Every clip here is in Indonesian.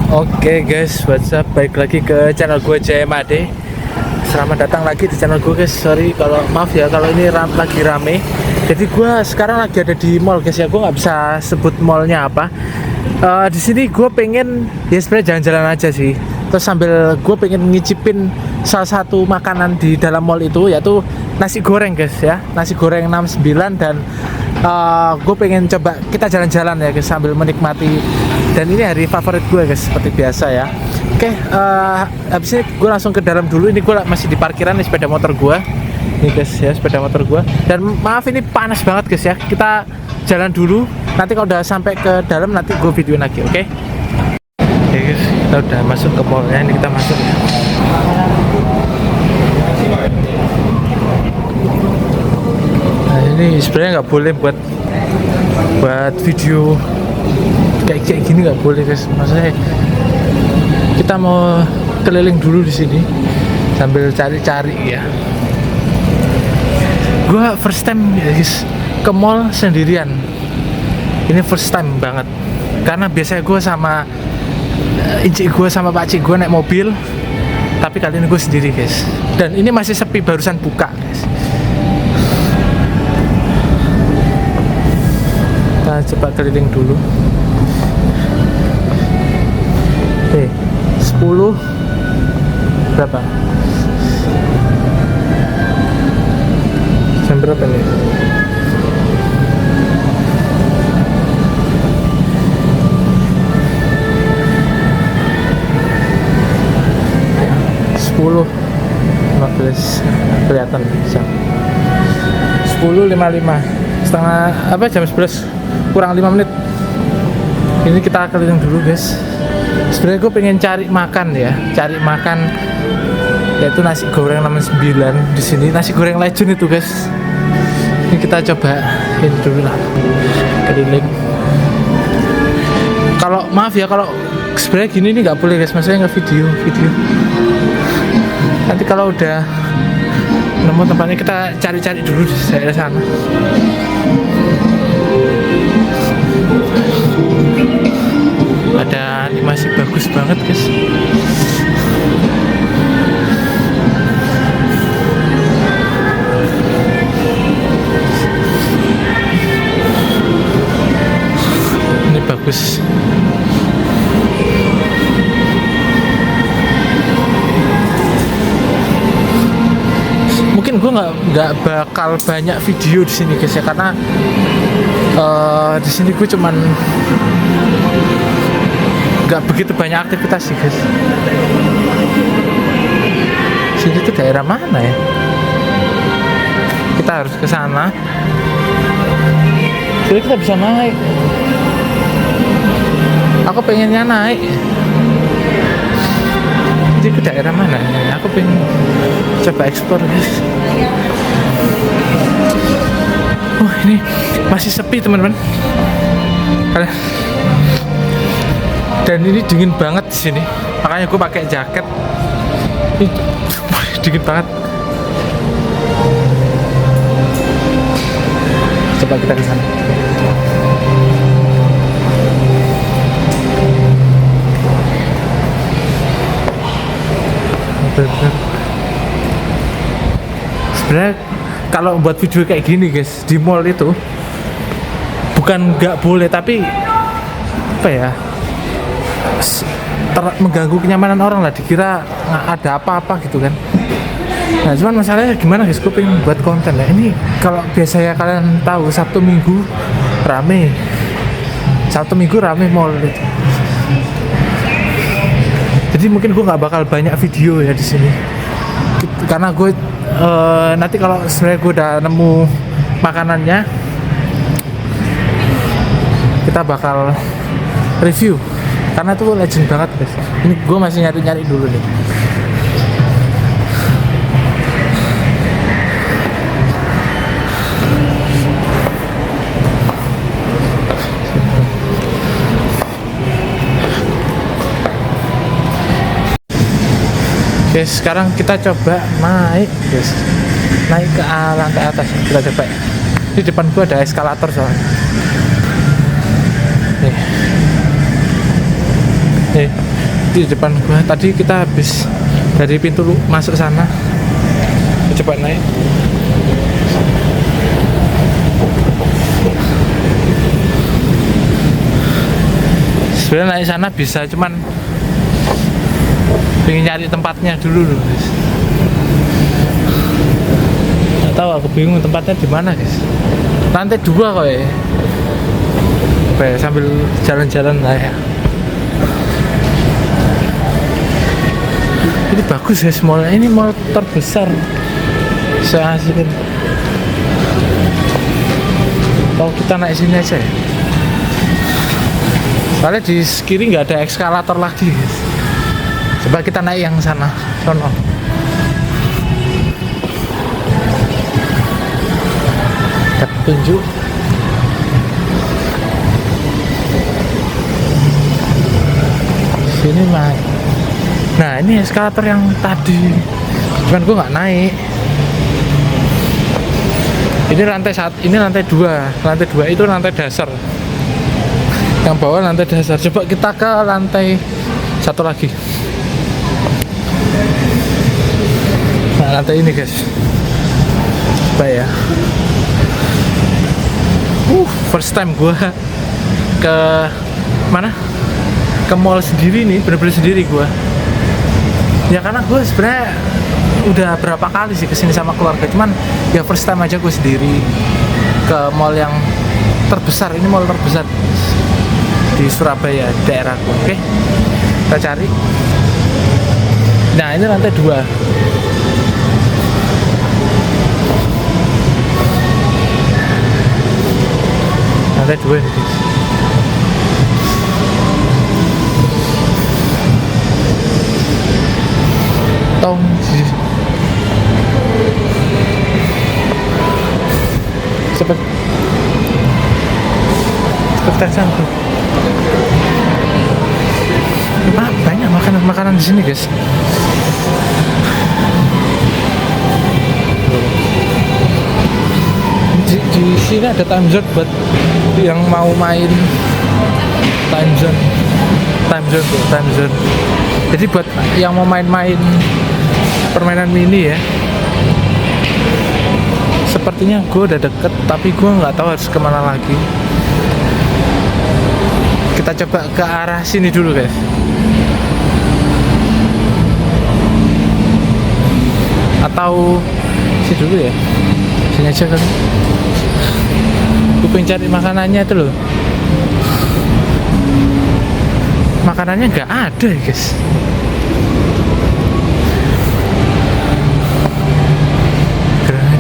Oke guys, what's up? Balik lagi ke channel gue JMAD. Selamat datang lagi di channel gue guys. Sorry kalau maaf ya kalau ini lagi rame. Jadi gue sekarang lagi ada di mall guys ya. Gue nggak bisa sebut mallnya apa. Di sini gue pengen ya sebenarnya jalan-jalan aja sih. Terus sambil gue pengen ngicipin salah satu makanan di dalam mall itu, yaitu nasi goreng guys ya. Nasi goreng 69 dan gue pengen coba kita jalan-jalan ya guys sambil menikmati. Dan ini hari favorit gue guys seperti biasa ya. Oke, habis ini gue langsung ke dalam dulu. Ini gue masih di parkiran nih sepeda motor gue. Ini guys ya sepeda motor gue. Dan maaf ini panas banget guys ya. Kita jalan dulu. Nanti kalau udah sampai ke dalam nanti gue videoin lagi, oke? Oke guys, kita udah masuk ke mallnya. Ini kita masuk ya. Nah ini sebenarnya nggak boleh buat video kayak gini, nggak boleh guys. Maksudnya kita mau keliling dulu di sini sambil cari-cari ya. Gua first time guys ke mall sendirian. Ini first time banget. Karena biasanya gue sama incik gue sama pakcik gue naik mobil, tapi kali ini gue sendiri guys. Dan ini masih sepi, barusan buka guys. Kita coba keliling dulu. 10 berapa? Jam berapa nih? Sepuluh 15 kelihatan jam 10.55 setengah apa jam 11 kurang 5 menit. Ini kita keliling dulu guys. Sebenarnya gue pengen cari makan ya, yaitu nasi goreng 69 di sini, nasi goreng legend itu guys. Ini kita coba ini dulu lah, keliling. Kalau maaf ya kalau sebenarnya gini ini nggak boleh guys, maksudnya nggak video. Nanti kalau udah nemu tempatnya kita cari-cari dulu di daerah sana. Ada animasi bagus banget guys. Ini bagus. Mungkin gue nggak bakal banyak video di sini guys ya, karena di sini gue cuman nggak begitu banyak aktivitas sih guys. Sini tuh daerah mana ya? Kita harus ke sana. Jadi kita bisa naik. Aku pengennya naik. Jadi ke daerah mana? Aku pengen coba eksplor guys. Wah ini masih sepi teman-teman. Dan ini dingin banget di sini, makanya gue pakai jaket. Ini dingin banget. Coba kita ke sana. Sebenarnya kalau buat video kayak gini guys di mall itu bukan nggak boleh, tapi apa ya, mengganggu kenyamanan orang lah, dikira nggak ada apa-apa gitu kan. Nah cuman masalahnya gimana guys, gue pengen buat konten ya. Ini kalau biasanya kalian tahu Sabtu Minggu rame mall gitu. Jadi mungkin gue nggak bakal banyak video ya di sini, karena gue nanti kalau sebenarnya gue udah nemu makanannya kita bakal review. Karena itu legend banget guys. Ini gue masih nyari dulu nih. Oke, sekarang kita coba naik guys. Naik ke lantai atas. Kita coba. Di depan gua ada eskalator soalnya. Nih. di depan gua. Tadi kita habis dari pintu masuk sana. Coba naik. Sebenarnya naik sana bisa, cuman pengen nyari tempatnya dulu loh, guys. Nggak tahu, aku bingung tempatnya di mana, guys. Lantai 2 kok ya. Oke, sambil jalan-jalan lah ya. Ini bagus guys mallnya, ini mall terbesar se-Asia. Kalau kita naik sini aja ya. Soalnya di kiri nggak ada eskalator lagi guys. Coba kita naik yang sana, sono. Kita tunjuk. Sini mah. Nah ini eskalator yang tadi, cuman gue nggak naik. Ini lantai 1, ini lantai 2. Lantai 2 itu lantai dasar. Yang bawah lantai dasar. Coba kita ke lantai 1 lagi. Nah lantai ini guys. Coba ya. First time gue ke mana? Ke mall sendiri nih, bener-bener sendiri gue. Ya karena gue sebenarnya udah berapa kali sih kesini sama keluarga, cuman ya first time aja gue sendiri ke mall yang terbesar. Ini mall terbesar di Surabaya, daerahku. Oke, kita cari. Nah ini lantai 2. Lantai 2 nih guys. Cepet santai. Banyak makanan di sini guys. Di sini ada time zone buat yang mau main time zone. Jadi buat yang mau main-main permainan mini ya. Sepertinya gue udah deket, tapi gue nggak tahu harus kemana lagi. Kita coba ke arah sini dulu guys. Atau sini dulu ya. Sini aja kali. Gue pengen cari makanannya itu loh. Makanannya nggak ada ya guys.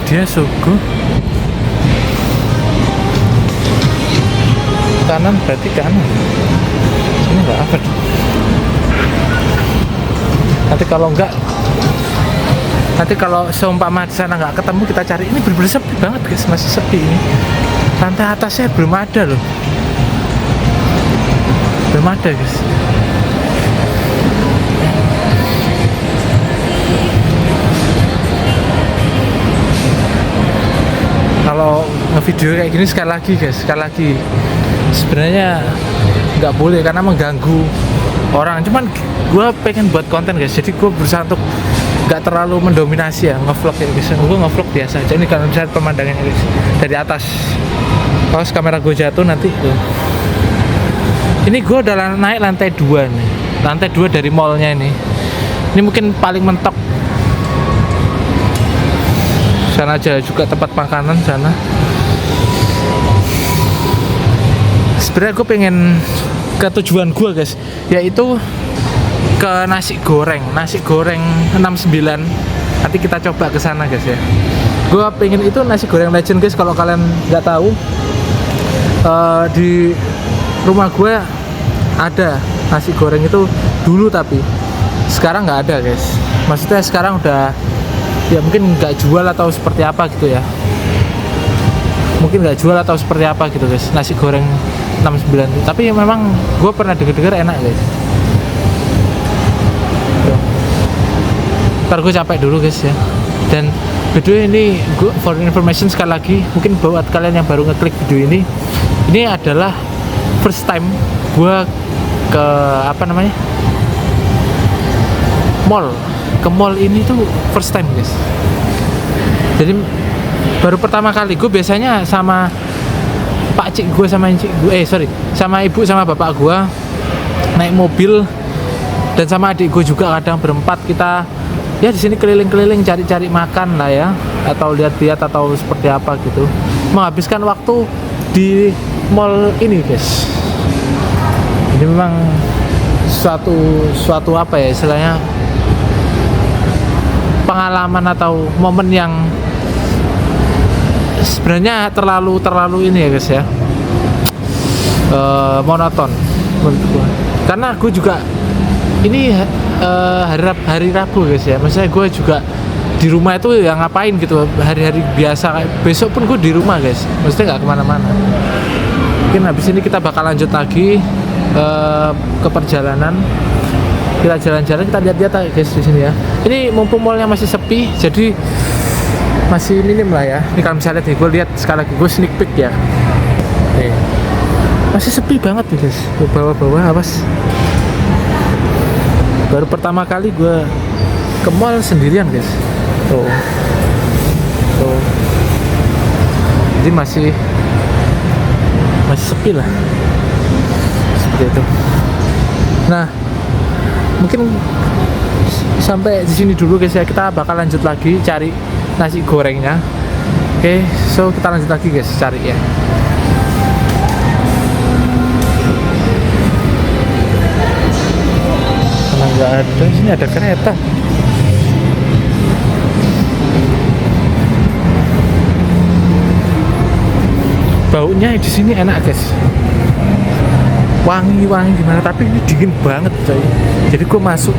Dia suku kanan, berarti kanan. Ini nggak apa dong. Nanti kalau seumpama di sana nggak ketemu, kita cari. Ini bener-bener sepi banget guys, masih sepi ini. Lantai atasnya belum ada loh, belum ada guys. Kalau ngevideo kayak gini sekali lagi sebenarnya nggak boleh karena mengganggu orang. Cuman gue pengen buat konten guys, jadi gue berusaha untuk nggak terlalu mendominasi ya ngevlog ya guys. Gue ngevlog biasa aja. Ini kalau misalnya pemandangannya guys dari atas, kalau kamera gue jatuh nanti tuh. Ini gue udah naik lantai 2 nih, lantai 2 dari mallnya ini. Ini mungkin paling mentok. Sana aja juga tempat makanan sana. Sebenarnya gue pengen ke tujuan gue guys, yaitu ke nasi goreng 69. Nanti kita coba ke sana guys ya. Gue pengen itu nasi goreng legend guys. Kalau kalian nggak tahu, di rumah gue ada nasi goreng itu dulu, tapi sekarang nggak ada guys. Maksudnya sekarang udah ya mungkin nggak jual atau seperti apa gitu ya. Mungkin nggak jual atau seperti apa gitu guys, nasi goreng 69. Tapi memang gue pernah dengar enak guys. Tuh. Ntar gue capek dulu guys ya. Dan video ini gue for information sekali lagi, mungkin buat kalian yang baru ngeklik video ini adalah first time gue ke mall. Ke mall ini tuh first time guys. Jadi baru pertama kali. Gue biasanya sama pak cik gue sama cik gue, sama ibu sama bapak gue naik mobil, dan sama adik gue juga kadang berempat kita ya di sini keliling-keliling cari-cari makan lah ya, atau lihat-lihat atau seperti apa gitu, menghabiskan waktu di mall ini guys. Ini memang suatu apa ya istilahnya, pengalaman atau momen yang sebenarnya terlalu ini ya guys ya, monoton menurut gue. Karena gue juga ini hari Rabu guys ya, maksudnya gue juga di rumah itu ya ngapain gitu, hari-hari biasa kayak besok pun gue di rumah guys, maksudnya nggak kemana-mana. Mungkin habis ini kita bakal lanjut lagi ke perjalanan, kita jalan-jalan, kita lihat-lihat guys di sini ya. Ini mumpung mallnya masih sepi, jadi masih minim lah ya. Ini kalau misalnya nih, gue lihat sekali lagi, gue sneak peek ya. Nih, masih sepi banget nih guys. Gue bawa-bawa awas. Baru pertama kali gue ke mall sendirian guys. Tuh. Jadi masih sepi lah. Seperti itu. Nah, mungkin sampai di sini dulu guys ya. Kita bakal lanjut lagi cari nasi gorengnya. Oke, so kita lanjut lagi guys cari ya. Karena nggak ada, sini ada kereta. Baunya di sini enak guys, wangi gimana, tapi ini dingin banget coy. Jadi gue masuk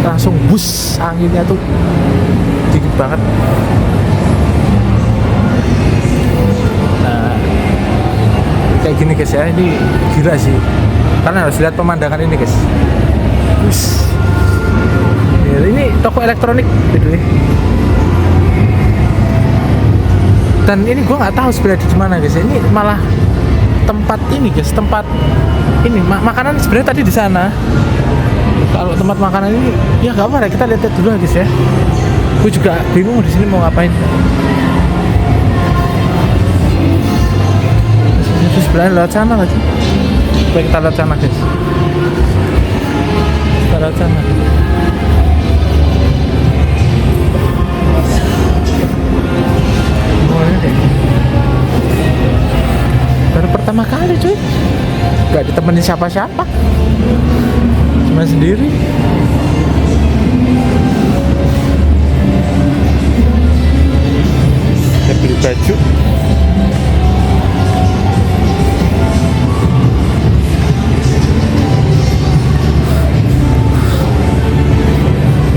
langsung bus, anginnya tuh dingin banget. Nah, kayak gini guys ya, ini gila sih, karena harus lihat pemandangan ini guys. Ini toko elektronik gitu ya. Dan ini gue nggak tahu sebenarnya di mana guys. Ini malah tempat ini guys, tempat ini makanan sebenarnya tadi di sana. Kalau tempat makanan ini ya nggak apa-apa, kita lihat dulu guys ya. Gue juga bingung di sini mau ngapain. Terus sebenarnya lewat sana lagi. Baik, kita lewat sana guys. Kita lewat sana. Baru pertama kali cuy, gak ditemenin siapa-siapa, cuma sendiri. Saya beli baju.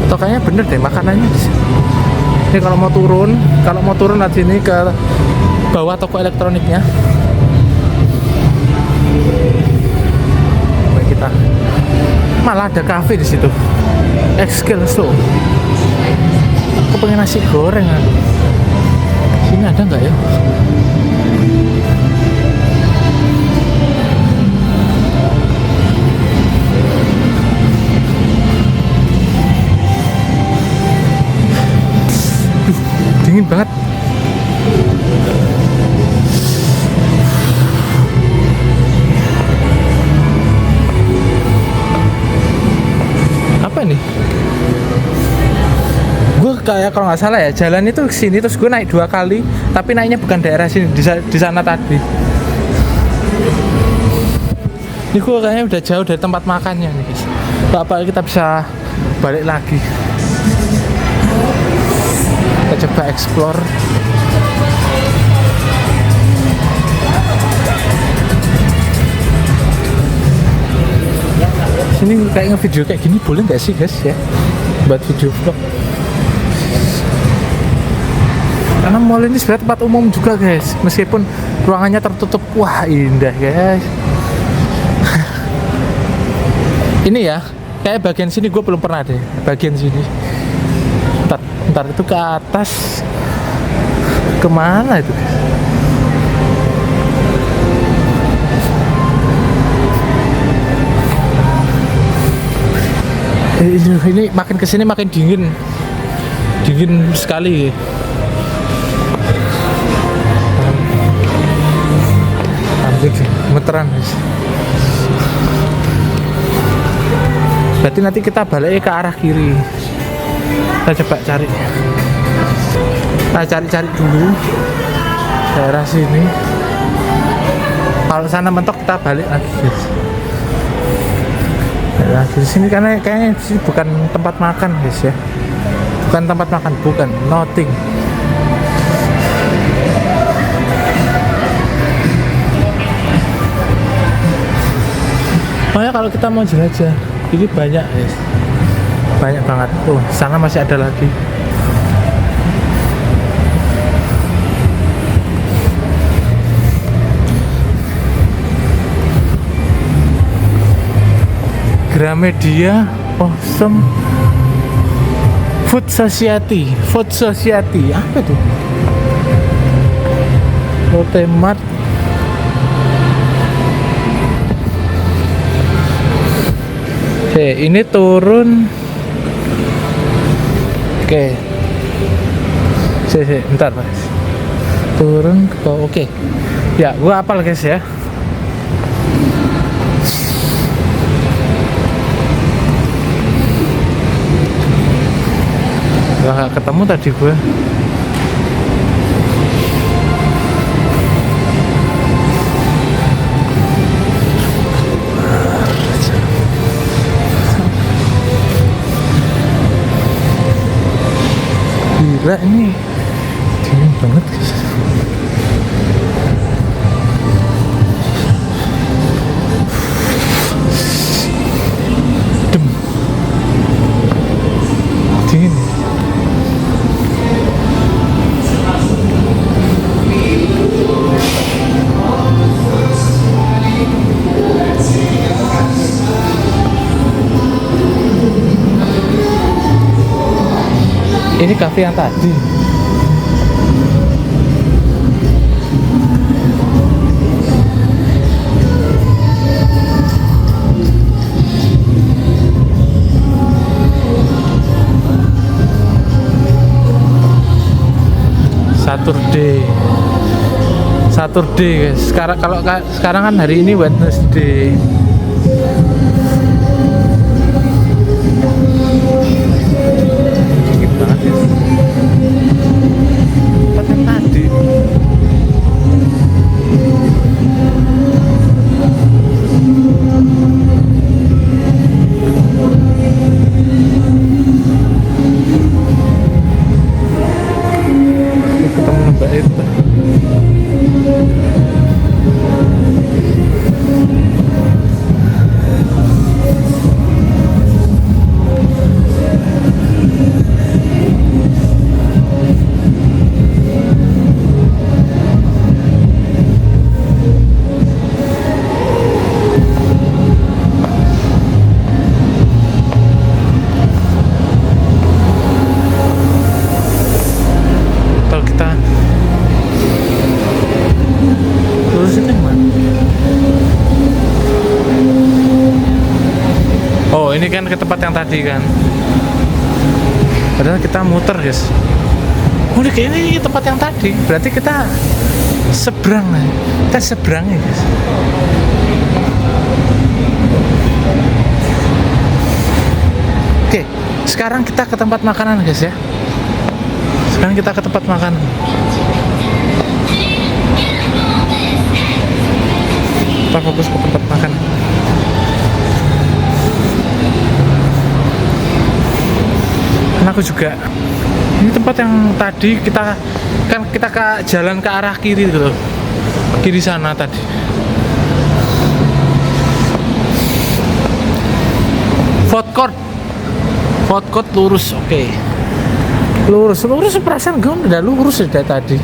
Atau kayaknya bener deh makanannya di sini. Ini kalau mau turun di sini ke bawah toko elektroniknya. Kita malah ada kafe di situ, X-Skills tuh. Aku pengen nasi goreng aku. Sini ada nggak ya? Dingin banget. Apa nih? Gue kayak kalau nggak salah ya, jalan itu ke sini terus gue naik 2 kali, tapi naiknya bukan daerah sini, di sana tadi. Ini gue kayaknya udah jauh dari tempat makannya nih guys. Apa kita bisa balik lagi? Kita coba explore. Sini kayak nge-video kayak gini boleh nggak sih guys ya, buat video vlog? Karena mall ini sebenarnya tempat umum juga guys, meskipun ruangannya tertutup. Wah indah guys. Ini ya, kayak bagian sini gue belum pernah deh, bagian sini. Ntar itu ke atas, kemana itu? Ini makin kesini makin dingin sekali. Hampir gemeteran guys. Berarti nanti kita balik ke arah kiri. Kita coba cari. Kita cari dulu daerah sini. Kalau sana mentok kita balik lagi guys. Nah, di sini karena kayaknya di sini bukan tempat makan guys ya. Bukan tempat makan, bukan, nothing. Makanya kalau kita mau jelajah, ini banyak guys. Banyak banget. Tuh, sana masih ada lagi. Gramedia Awesome Food Society apa tuh? Lotte Mart. Oke, ini turun. Oke. Bentar guys. Turun ke bawah. Oke. Ya, gua hafal guys ya. Gak ketemu tadi gue. Gila ini dingin banget guys. Dingin. Ini kafe yang tadi. Saturday guys. Sekarang kan hari ini Wednesday. Dingin banget ya. Tempat yang tadi. Ketemu Mbak itu. Oh, ini kan ke tempat yang tadi kan. Padahal kita muter guys. Oh, ini kayaknya ini tempat yang tadi. Berarti kita seberang nih. Kita seberang ya guys. Oke, sekarang kita ke tempat makanan guys ya. Sekarang kita ke tempat makanan. Kita fokus ke tempat makan. Karena aku juga ini tempat yang tadi kita ke jalan ke arah kiri gitu, kiri sana tadi. Food court lurus, oke. Lurus perasaan gue udah lurus dari tadi.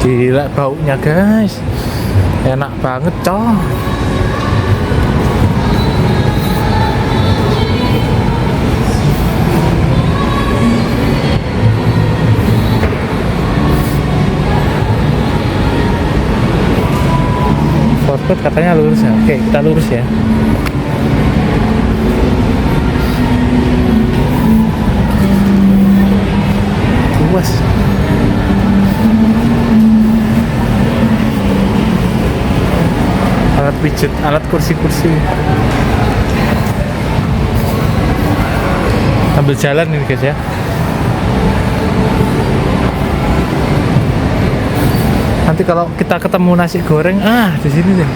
Gila baunya guys, enak banget coy. dashboard katanya lurus ya. Oke, kita lurus ya. Luas. Alat pijat, alat kursi-kursi. Sambil jalan ini guys ya. Nanti kalau kita ketemu nasi goreng, di sini deh.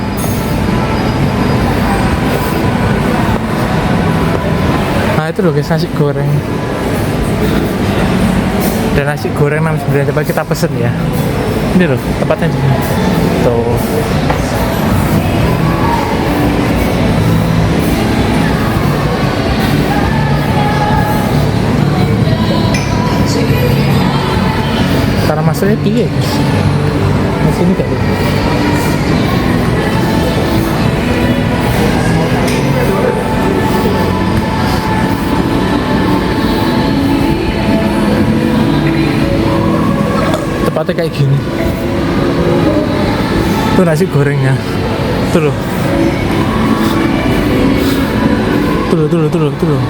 Nah itu loh guys, nasi goreng. Dan nasi goreng 69, coba kita pesen ya. Ini loh tempatnya di sini. Tuh. Cara masuknya piye guys? Masih ini kayak gitu. Tepatnya kayak gini. Tuh nasi gorengnya. Tuh loh. Tuh loh.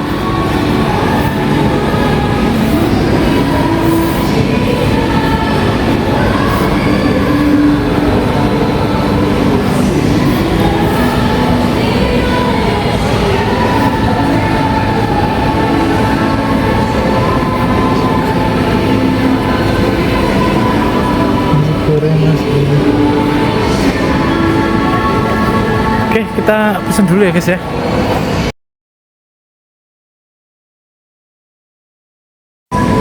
Oke, kita pesen dulu ya guys ya.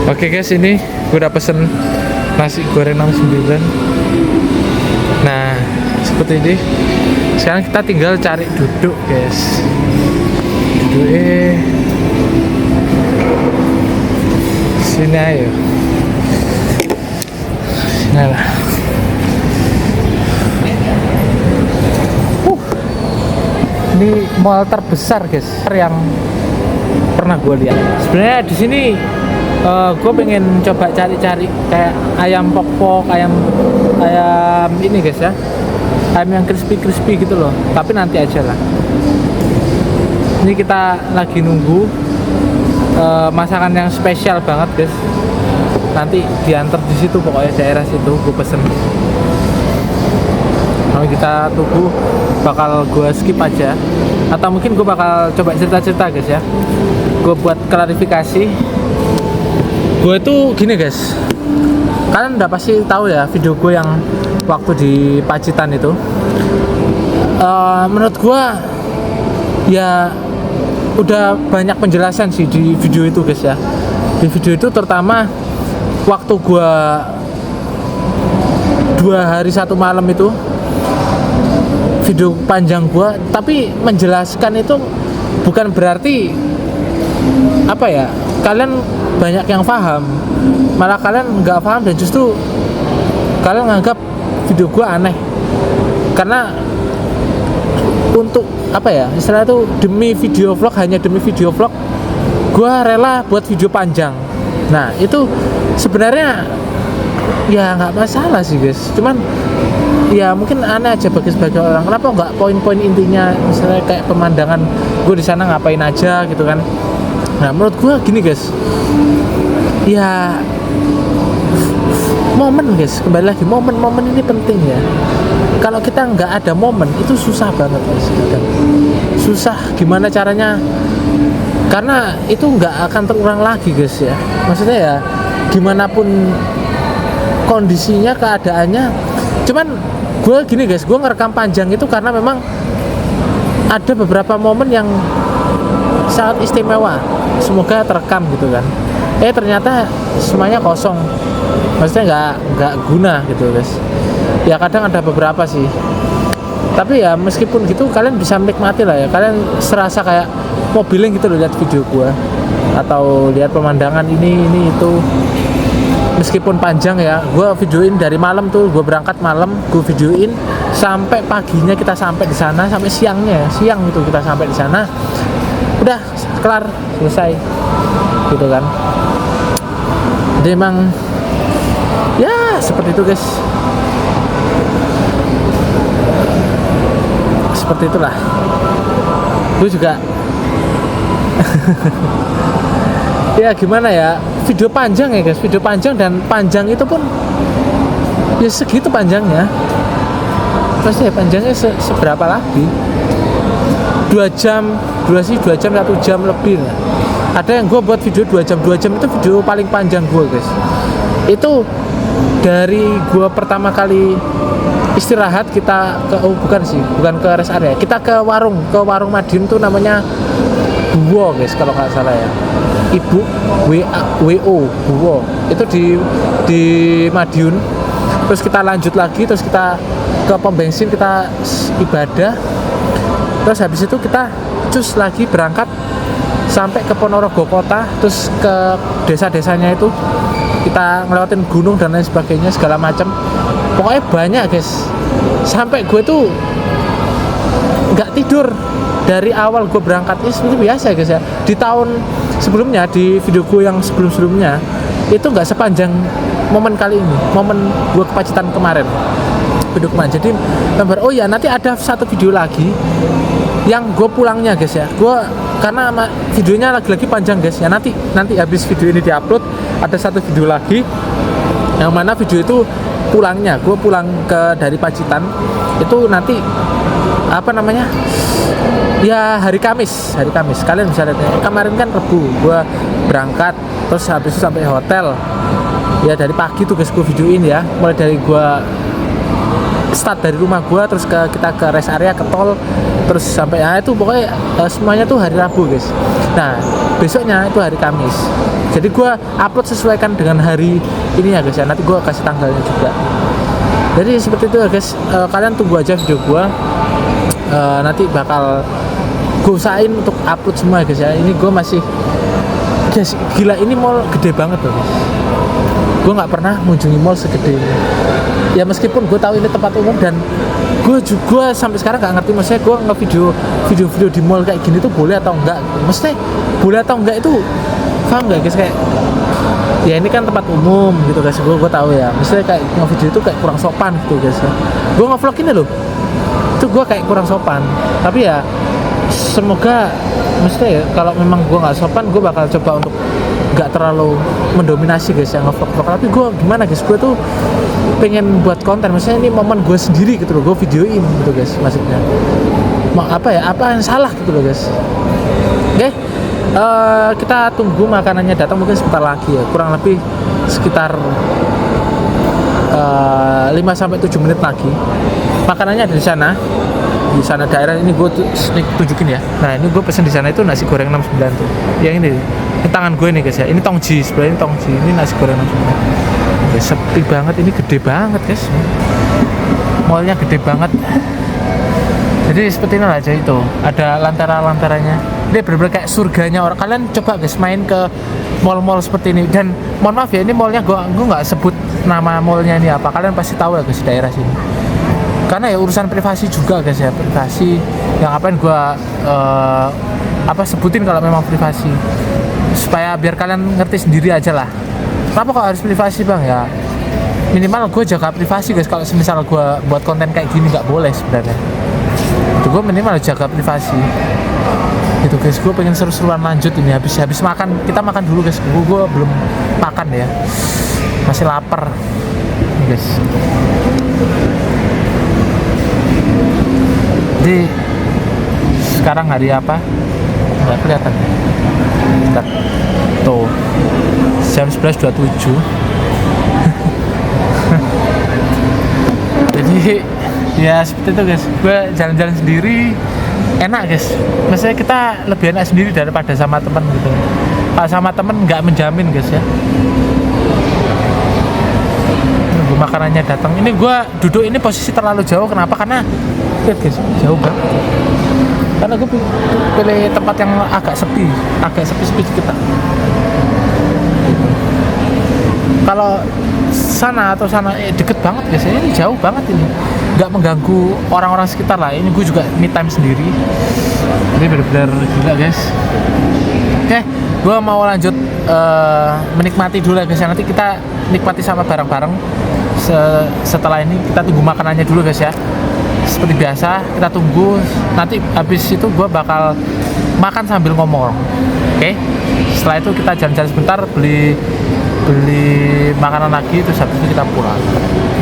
Oke guys, ini gue udah pesen nasi goreng 69. Nah, seperti ini. Sekarang kita tinggal cari duduk guys. Duduknya sini ayo. Nah, ini mall terbesar guys yang pernah gue lihat. Sebenarnya di sini gue pengen coba cari-cari kayak ayam pok-pok, ayam ini guys ya, ayam yang crispy gitu loh. Tapi nanti aja lah. Ini kita lagi nunggu masakan yang spesial banget guys. Nanti diantar di situ, pokoknya daerah situ gue pesen. Kalau kita tunggu, bakal gue skip aja, atau mungkin gue bakal coba cerita-cerita guys ya. Gue buat klarifikasi. Gue itu gini guys, kalian udah pasti tahu ya video gue yang waktu di Pacitan itu. Menurut gue ya udah banyak penjelasan sih di video itu guys ya. Di video itu terutama waktu gue 2 hari 1 malam itu, video panjang gua, tapi menjelaskan itu bukan berarti apa ya, kalian banyak yang paham, malah kalian nggak paham dan justru kalian nganggap video gua aneh. Karena untuk apa ya, istilah itu demi video vlog, hanya demi video vlog gua rela buat video panjang. Nah itu sebenarnya ya nggak masalah sih guys, cuman ya mungkin aneh aja bagi sebagian orang. Kenapa nggak poin-poin intinya, misalnya kayak pemandangan gue di sana ngapain aja gitu kan. Nah menurut gue gini guys, ya momen guys, kembali lagi momen ini penting ya. Kalau kita nggak ada momen itu susah banget guys, susah gimana caranya, karena itu nggak akan terulang lagi guys ya. Maksudnya ya gimana pun kondisinya, keadaannya. Cuman gue gini guys, gue ngerekam panjang itu karena memang ada beberapa momen yang sangat istimewa, semoga terekam gitu kan. Ternyata semuanya kosong, maksudnya nggak guna gitu guys. Ya kadang ada beberapa sih, tapi ya meskipun gitu kalian bisa menikmati lah ya. Kalian serasa kayak mobilnya gitu loh lihat video gue, atau lihat pemandangan ini itu. Meskipun panjang ya, gue videoin dari malam tuh, gue berangkat malam, gue videoin sampai paginya kita sampai di sana, sampai siangnya, siang itu kita sampai di sana, udah kelar, selesai, gitu kan. Jadi emang ya seperti itu guys. seperti itulah. Gue juga ya gimana ya, video panjang ya guys, video panjang, dan panjang itu pun ya segitu panjangnya. Terus ya panjangnya seberapa lagi, 2 jam, 2 jam, 1 jam lebih lah. Ada yang gue buat video 2 jam itu video paling panjang gue guys. Itu dari gue pertama kali istirahat kita ke, bukan ke rest area, kita ke warung Madiun tuh namanya Buwo guys kalau nggak salah ya, Ibu WO Buwo, itu di Madiun. Terus kita lanjut lagi, terus kita ke pom bensin, kita ibadah, terus habis itu kita cus lagi berangkat sampai ke Ponorogo kota, terus ke desa-desanya itu kita ngelewatin gunung dan lain sebagainya segala macam. Pokoknya banyak guys, sampai gue tuh nggak tidur dari awal gue berangkat. Ini seperti biasa guys ya, di tahun sebelumnya, di video gue yang sebelumnya itu nggak sepanjang momen kali ini, momen gue ke Pacitan kemarin, video kemarin. Jadi oh ya, nanti ada satu video lagi yang gue pulangnya guys ya, gue karena videonya lagi-lagi panjang guys ya, nanti habis video ini diupload ada satu video lagi yang mana video itu pulangnya, gue pulang dari Pacitan itu nanti apa namanya ya, hari Kamis. Kalian bisa lihat ya, kemarin kan Rebu gue berangkat, terus habis itu sampai hotel ya, dari pagi tuh guys gue videoin ya, mulai dari gue start dari rumah gue, terus kita ke rest area, ke tol, terus sampai itu pokoknya semuanya tuh hari Rabu guys. Nah besoknya itu hari Kamis, jadi gue upload sesuaikan dengan hari ini ya guys ya, nanti gue kasih tanggalnya juga. Jadi seperti itu ya guys, kalian tunggu aja video gue, nanti bakal gue usahain untuk upload semua guys ya. Ini gue masih guys, gila ini mall gede banget loh guys, gue nggak pernah mengunjungi mall segede ini ya, meskipun gue tahu ini tempat umum, dan gue juga sampai sekarang nggak ngerti maksudnya gue video di mall kayak gini tuh boleh atau enggak, maksudnya boleh atau enggak itu paham nggak guys, kayak ya ini kan tempat umum gitu guys, gue tahu ya, maksudnya kayak nge-video itu kayak kurang sopan gitu guys ya. Gue nge-vlog ini loh, itu gue kayak kurang sopan, tapi ya semoga maksudnya ya, kalau memang gue nggak sopan, gue bakal coba untuk nggak terlalu mendominasi guys yang nge-vlog. Tapi gue gimana guys, gue tuh pengen buat konten, maksudnya ini momen gue sendiri gitu loh, gue videoin gitu guys, maksudnya apa yang salah gitu loh guys. Oke, kita tunggu makanannya datang mungkin sebentar lagi ya, kurang lebih sekitar 5-7 menit lagi. Makanannya ada di sana daerah ini, gue tunjukin ya. Nah ini gue pesen di sana itu nasi goreng 69 tuh, yang ini tangan gue nih guys ya, ini tongji, sebelah ini tongji, ini nasi goreng 69 ya, sepi banget, ini gede banget guys, mallnya gede banget. Jadi seperti ini aja, itu ada lantarannya, ini bener-bener kayak surganya orang. Kalian coba guys main ke mall-mall seperti ini, dan mohon maaf ya, ini mallnya gue nggak sebut nama mallnya ini apa, kalian pasti tahu ya guys daerah sini, karena ya urusan privasi juga guys ya, privasi yang apain gue sebutin kalau memang privasi, supaya biar kalian ngerti sendiri aja lah. Kenapa kok harus privasi bang ya, minimal gue jaga privasi guys. Kalau misal gue buat konten kayak gini nggak boleh sebenarnya, itu gue minimal jaga privasi gitu guys. Gue pengen seru-seruan lanjut ini, habis makan, kita makan dulu guys. Gue belum makan ya, masih lapar guys. Jadi sekarang hari apa? Nggak kelihatan. Bentar. Tuh jam 11.27. Jadi ya seperti itu guys. Gue jalan-jalan sendiri enak guys. Maksudnya kita lebih enak sendiri daripada sama teman gitu. Kalau sama teman nggak menjamin guys ya. Nunggu makanannya datang. Ini gue duduk ini posisi terlalu jauh. Kenapa? Karena lihat guys, jauh banget. Karena gue pilih tempat yang agak sepi sedikit. Kalau sana deket banget guys, ini jauh banget ini, nggak mengganggu orang-orang sekitar lah. Ini gue juga me time sendiri, jadi benar-benar gila guys. Oke, gue mau lanjut menikmati dulu guys. Nanti kita nikmati sama bareng-bareng. Setelah ini kita tunggu makanannya dulu guys ya. seperti biasa kita tunggu. Nanti habis itu gue bakal makan sambil ngomong. Oke? Setelah itu kita jalan-jalan sebentar, beli makanan lagi, terus habis itu kita pulang.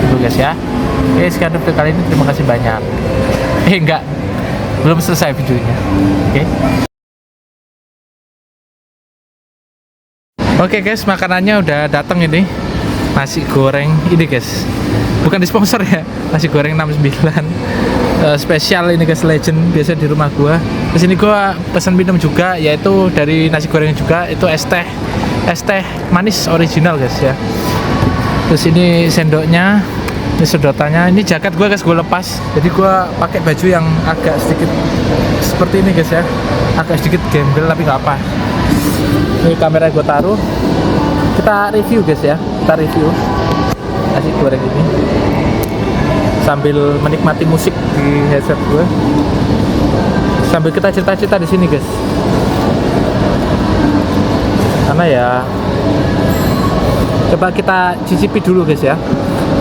Gitu guys ya. Oke, sekian video kali ini, terima kasih banyak. Enggak, belum selesai videonya. Oke. Oke guys, makanannya udah datang ini. Nasi goreng ini guys. Bukan di sponsor ya. Nasi goreng 69. Spesial ini guys, legend biasa di rumah gua. Terus ini gua pesan minum juga, yaitu dari nasi goreng juga, itu es teh manis original guys ya. Terus ini sendoknya, ini sedotannya, ini jaket gua guys, gua lepas. Jadi gua pakai baju yang agak sedikit seperti ini guys ya. Agak sedikit gembel tapi nggak apa. Ini kamera gue taruh, kita review guys ya, kita review nasi goreng ini sambil menikmati musik di headset gue, sambil kita cerita-cerita di sini guys. Karena ya, coba kita cicipi dulu guys ya.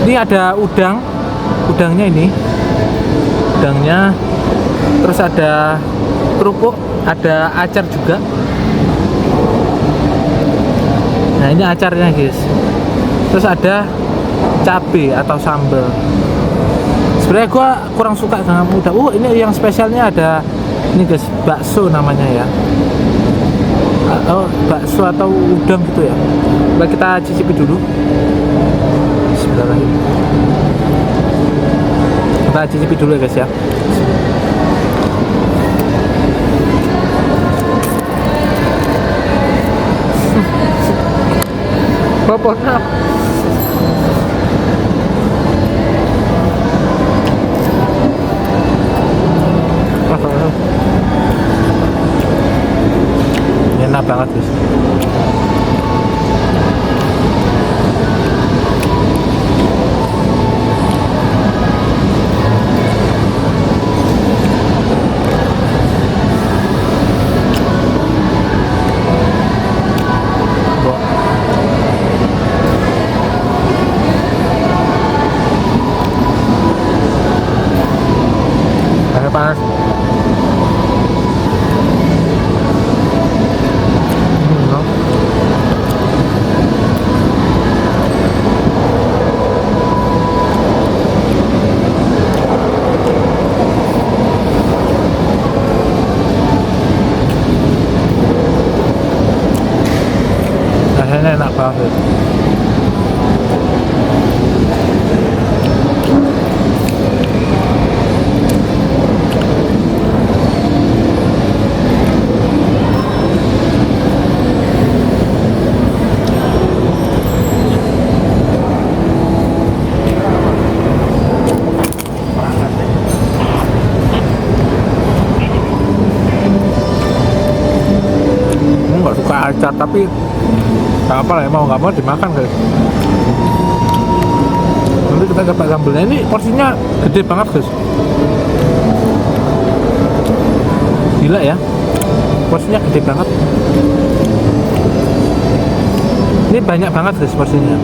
Ini ada udangnya ini, udangnya, terus ada kerupuk, ada acar juga. Nah ini acarnya guys. Terus ada cabai atau sambal. Sebenarnya gue kurang suka dengan udang. Ini yang spesialnya ada ini guys, bakso namanya ya. Bakso atau udang gitu ya. Coba kita cicipi dulu. Bismillahirrahmanirrahim. Kita cicipi dulu ya guys ya. Bapaknya enak banget guys. Panas. Rasanya enak banget. Nggak suka acar, tapi nggak apa lah ya, mau nggak mau dimakan guys. Nanti kita coba sambalnya. Ini porsinya gede banget guys, gila ya, porsinya gede banget. Ini banyak banget guys porsinya.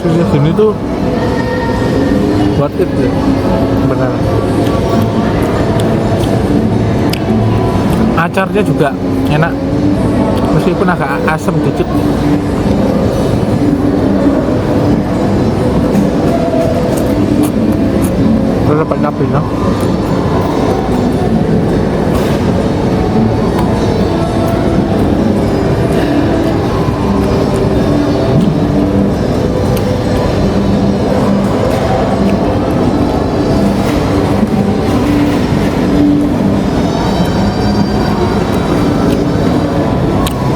porsinya gini tuh worth it ya, benar. Acarnya juga enak meskipun agak asam dikit. Terus dapat kabelnya.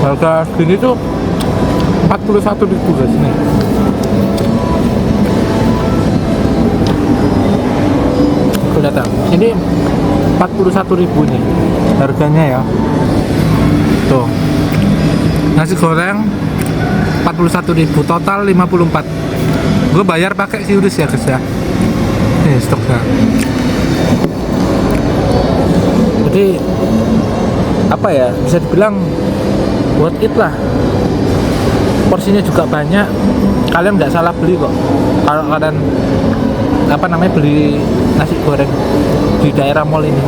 Harga segini tuh 41.000 guys nih. Aku datang. Ini 41.000 nih harganya ya. Tuh. Nasi goreng 41.000, total 54. Gue bayar pakai QRIS ya guys ya. Nih stoknya. Jadi apa ya, bisa dibilang worth it lah. Porsinya juga banyak. Kalian nggak salah beli kok kalau kalian beli nasi goreng di daerah mall ini.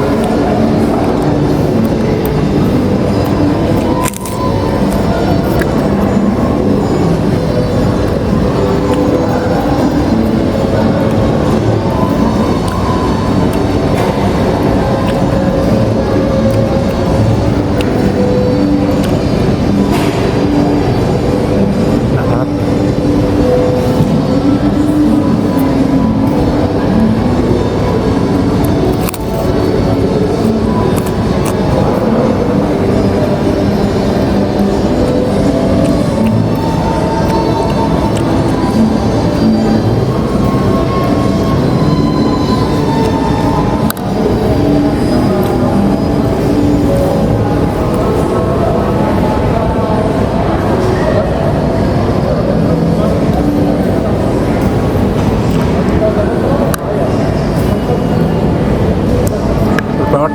Banget.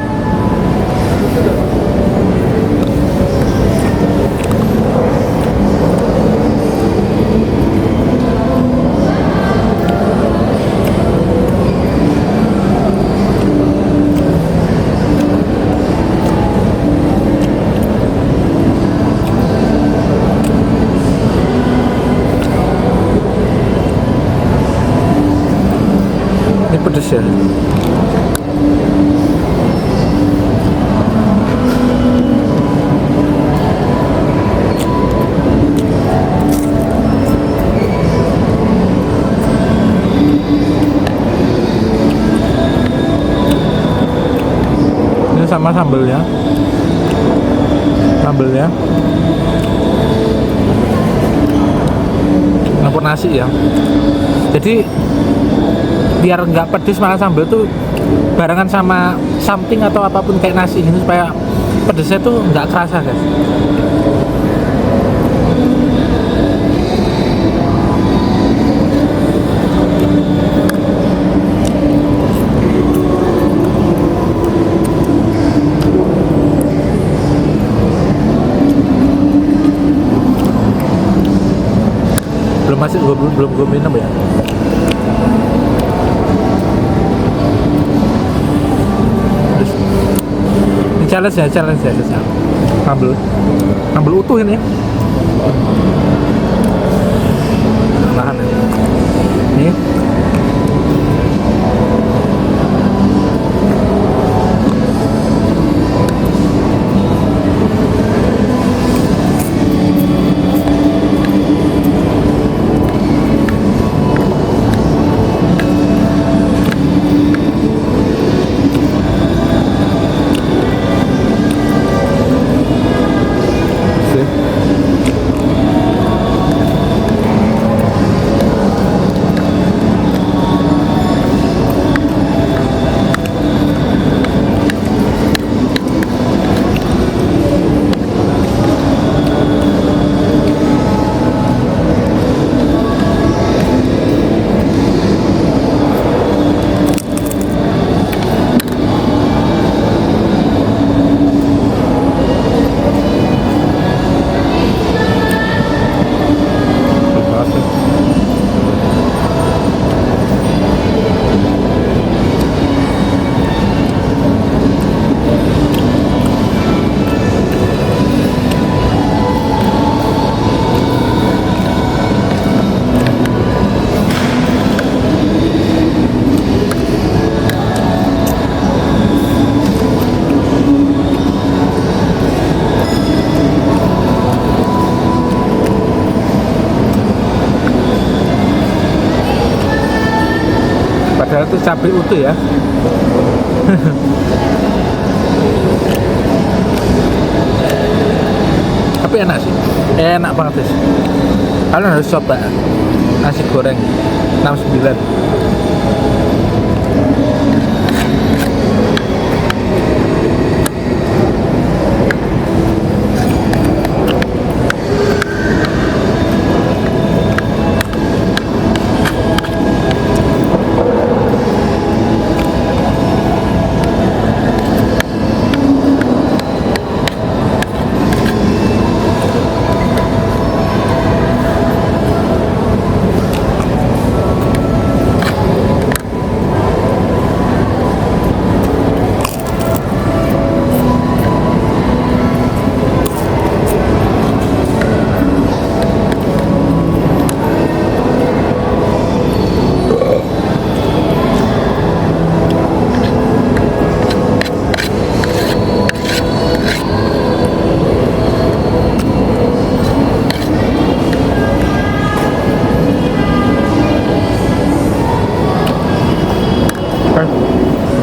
Ini pedes ya. Sama sambelnya campur nasi ya, jadi biar nggak pedes malah sambel tuh barengan sama something atau apapun kayak nasi ini supaya pedesnya tuh nggak kerasa guys. Belum gue minum ya. Ini challenge ya ngambil utuh ini. Nahan ini. itu cabai utuh ya. Tapi enak sih, enak banget sih. Kalian harus coba nasi goreng 69.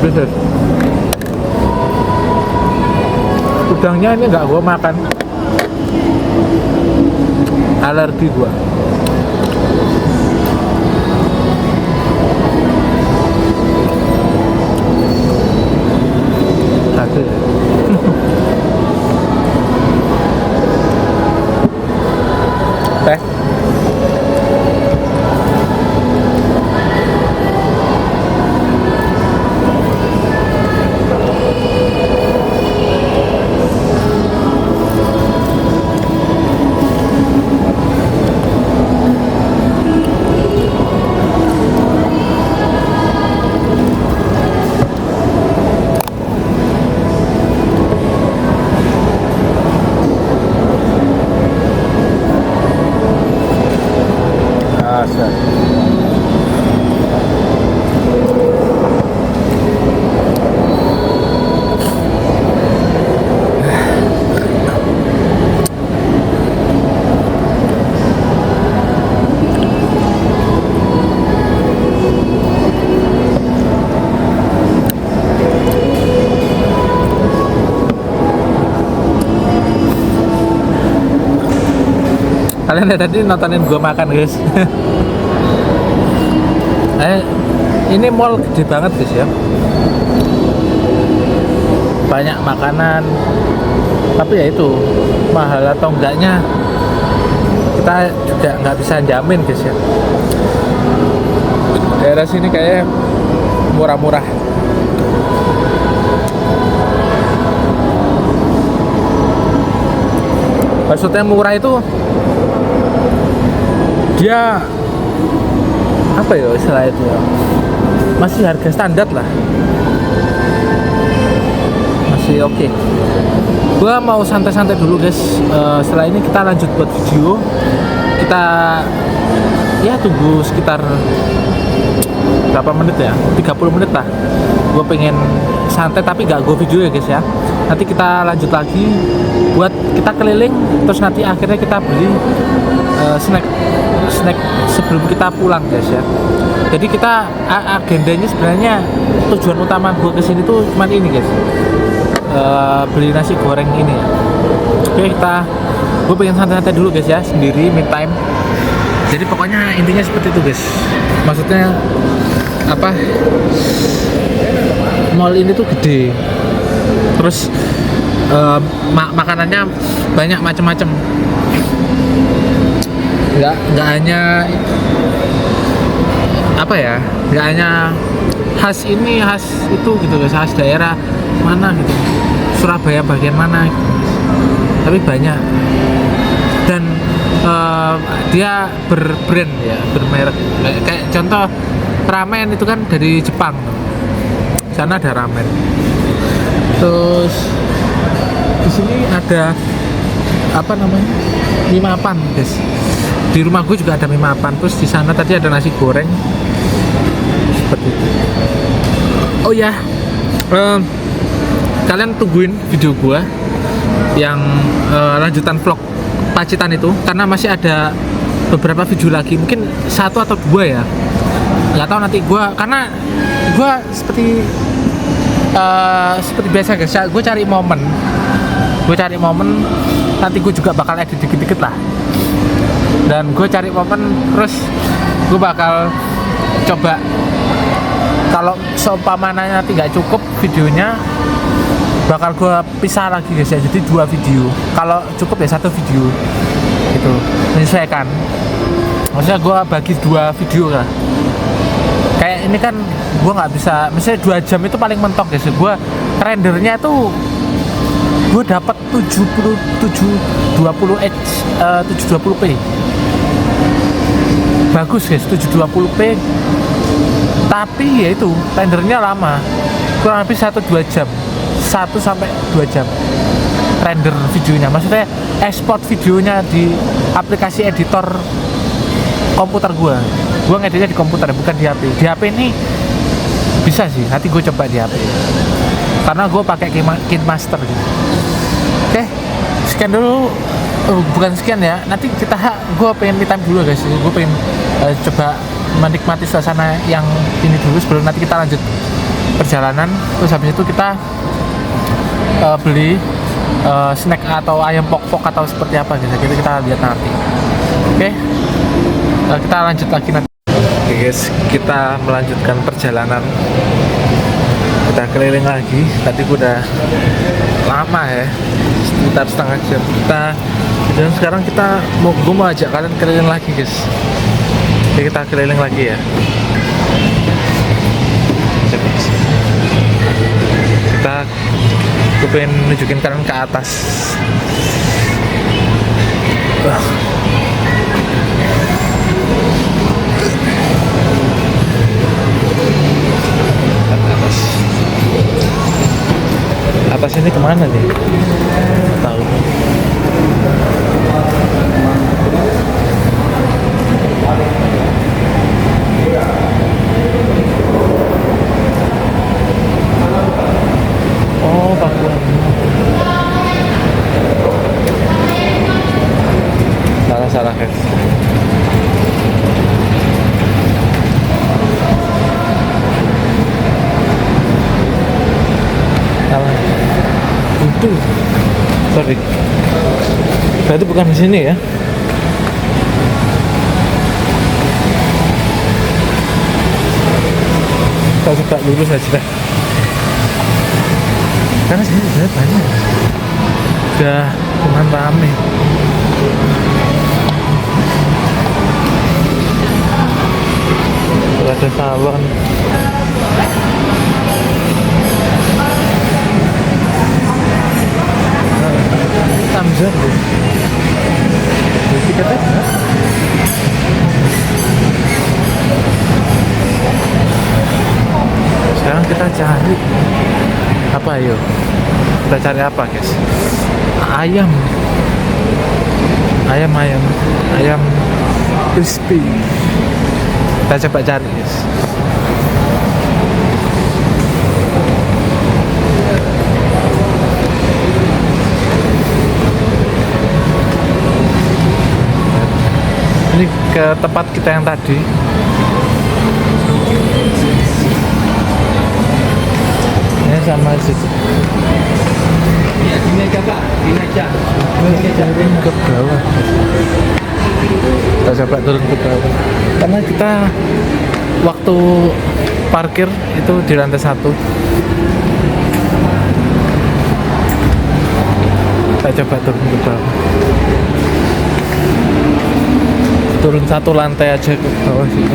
Business. Udangnya ini nggak gua makan, alergi gua. Sakit. Teh. Kalian tadi nontonin gue makan guys. Ini mall gede banget guys ya, banyak makanan, tapi ya itu mahal atau enggaknya kita juga nggak bisa jamin guys ya. Daerah sini kayak murah-murah. Maksudnya murah itu dia apa ya istilah itu ya, masih harga standar lah, masih oke. Gua mau santai-santai dulu guys. Setelah ini kita lanjut buat video. Kita ya tunggu sekitar berapa menit ya, 30 menit lah. Gue pengen santai tapi gak gue video ya guys ya. Nanti kita lanjut lagi buat kita keliling, terus nanti akhirnya kita beli snack sebelum kita pulang guys ya. Jadi kita agendanya sebenarnya tujuan utama gue kesini tuh cuma ini guys, beli nasi goreng ini ya. Oke, gue pengen santai-santai dulu guys ya, sendiri me time. Jadi pokoknya intinya seperti itu guys. Maksudnya apa, mall ini tuh gede, terus makanannya banyak macam-macam. Nggak hanya apa ya, nggak hanya khas ini khas itu gitu guys, khas daerah mana gitu, Surabaya bagian mana gitu. Tapi banyak, dan dia berbrand ya, bermerek. Kayak contoh ramen itu kan dari Jepang, sana ada ramen. Terus di sini ada apa namanya, mie mapan guys. Di rumah gue juga ada mie mapan. Terus di sana tadi ada nasi goreng seperti itu. Oh ya, kalian tungguin video gue yang lanjutan vlog Pacitan itu, karena masih ada beberapa video lagi, mungkin 1 atau 2 ya. nggak tahu nanti gue, karena gue seperti biasa guys ya, gue cari momen nanti gue juga bakal edit dikit-dikit lah, dan gue cari momen terus gue bakal coba, kalau seumpamanya nanti nggak cukup videonya bakal gue pisah lagi guys ya, jadi 2 video, kalau cukup ya 1 video gitu, menyesuaikan, maksudnya gue bagi 2 video lah. Kayak ini kan gue nggak bisa, misalnya 2 jam itu paling mentok guys, gue rendernya tuh gue dapat 720p bagus guys, 720p, tapi ya itu rendernya lama, kurang lebih 1-2 jam, 1-2 jam render videonya, maksudnya export videonya di aplikasi editor komputer gue ngeditnya di komputer bukan di HP. Di HP ini bisa sih, nanti gue coba di HP karena gue pakai KineMaster gitu. Oke, sekian dulu. Bukan sekian ya, nanti gue pengen me time dulu guys, gue pengen coba menikmati suasana yang ini dulu sebelum nanti kita lanjut perjalanan. Terus habis itu kita beli snack atau ayam pok-pok atau seperti apa gitu, kita lihat nanti. Oke, kita lanjut lagi nanti. Oke guys, kita melanjutkan perjalanan, kita keliling lagi. Tadi gue udah lama ya, sekitar setengah jam dan sekarang gue mau ajak kalian keliling lagi guys. Jadi kita keliling lagi ya. Gue pengen nunjukin kalian ke atas. Atas ini kemana nih? Tahu. Oh, Pakuan. Salah guys. Salah. Itu. Sorry. Berarti bukan di sini ya? Kita coba lurus aja dah. Karena sini sebenarnya banyak. Udah cuman rame. Ada salon. Tamzah loh. Tiketnya benar. Sekarang kita cari apa yuk? Kita cari apa guys? Ayam crispy. Kita coba cari guys. Ini ke tempat kita yang tadi. Ini sama situ. Ini aja Pak, ini aja. Turun ke bawah. Kita coba turun ke bawah. Karena kita waktu parkir itu di lantai 1. Kita coba turun ke bawah. Turun 1 lantai aja ke bawah situ.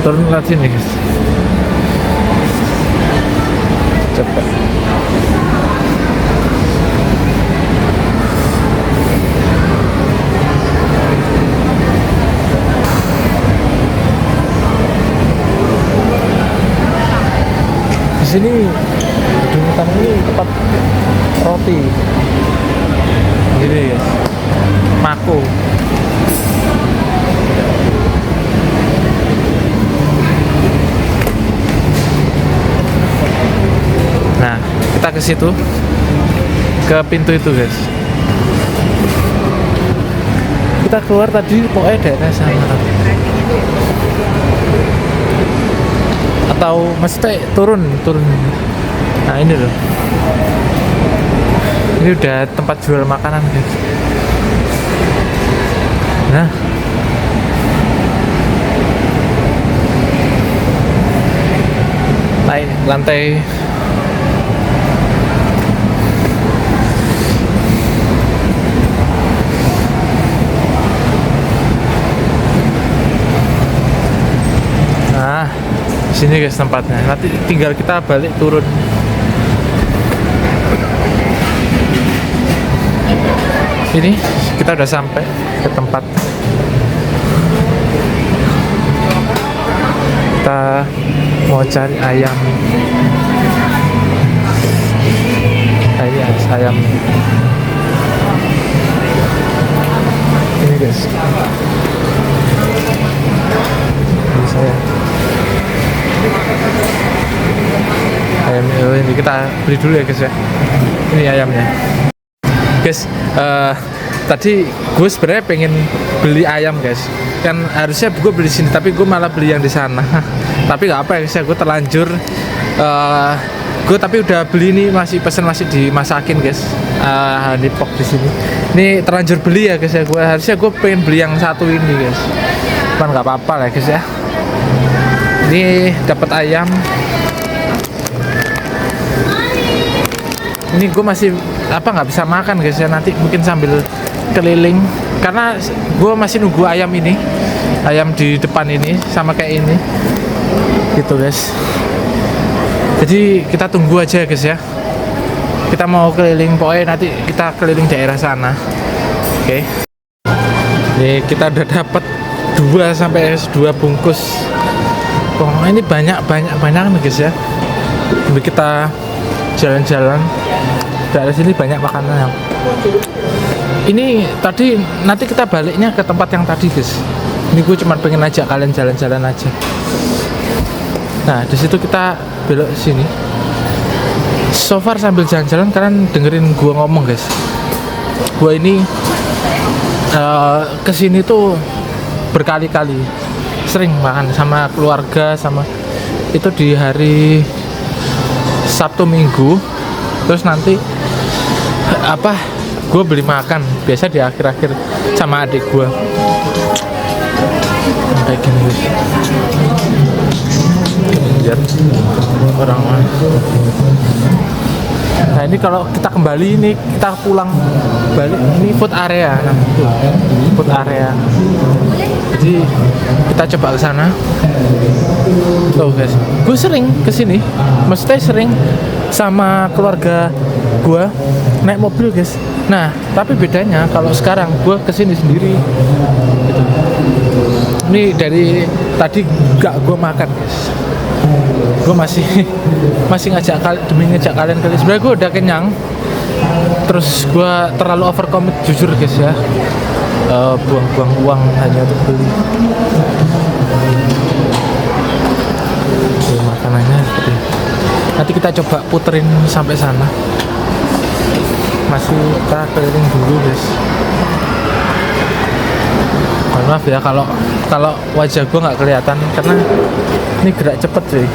Turun ke sini guys. Cepat. Di sini gedung utama ini tempat roti. Ini guys, Mako. Nah, kita ke situ, ke pintu itu guys. Kita keluar tadi pokoknya daerah sana. Atau mesti turun. Nah ini loh. Ini udah tempat jual makanan guys. Nah, lantai nah sini guys tempatnya. Nanti tinggal kita balik turun. Ini kita udah sampai ke tempat. Kita mau cari ayam. Ayam. Ini guys. Ini saya. Ayam ini kita beli dulu ya guys ya. Ini ayamnya. Guys, tadi gue sebenarnya pengen beli ayam guys. Kan harusnya gue beli sini, tapi gue malah beli yang di sana. Tapi nggak apa ya guys, gue terlanjur. Gue tapi udah beli ini, masih pesen, masih dimasakin guys. Honey Pot di sini. Ini terlanjur beli ya guys ya. Gue harusnya gue pengen beli yang satu ini guys. Cuman nggak apa-apa lah guys ya. Ini dapat ayam. Ini gue masih nggak bisa makan guys ya, nanti mungkin sambil keliling karena gue masih nunggu ayam ini, ayam di depan ini sama kayak ini gitu guys. Jadi kita tunggu aja guys ya, kita mau keliling, pokoknya nanti kita keliling daerah sana. Oke. Ini kita udah dapat 2 bungkus. Oh ini banyak nih guys ya. Jadi kita jalan-jalan dari sini, banyak makanan. Ini tadi nanti kita baliknya ke tempat yang tadi guys. Ini gue cuma pengen ajak kalian jalan-jalan aja. Nah di situ kita belok sini. So far sambil jalan-jalan kalian dengerin gue ngomong guys. Gue ini kesini tuh berkali-kali, sering makan sama keluarga, sama itu di hari Sabtu Minggu. Terus nanti gue beli makan biasa di akhir-akhir sama adik gue kayak gini guys. Lihat orang. Nah ini kalau kita kembali, ini kita pulang balik, ini food area. Nah food area, jadi kita coba ke sana. Tuh guys, gue sering kesini, maksudnya sering sama keluarga gue naik mobil guys. Nah tapi bedanya kalau sekarang gue kesini sendiri gitu. Ini dari tadi gak gue makan guys. Gue masih ngajak kalian kali. Sebenarnya gue udah kenyang, terus gue terlalu overcommit jujur guys ya. Buang-buang uang hanya untuk beli. Oke, makanannya seperti ini. Nanti kita coba puterin sampai sana. Masih kita keliling dulu guys. Mohon maaf ya kalau wajah gue nggak kelihatan karena ini gerak cepet sih.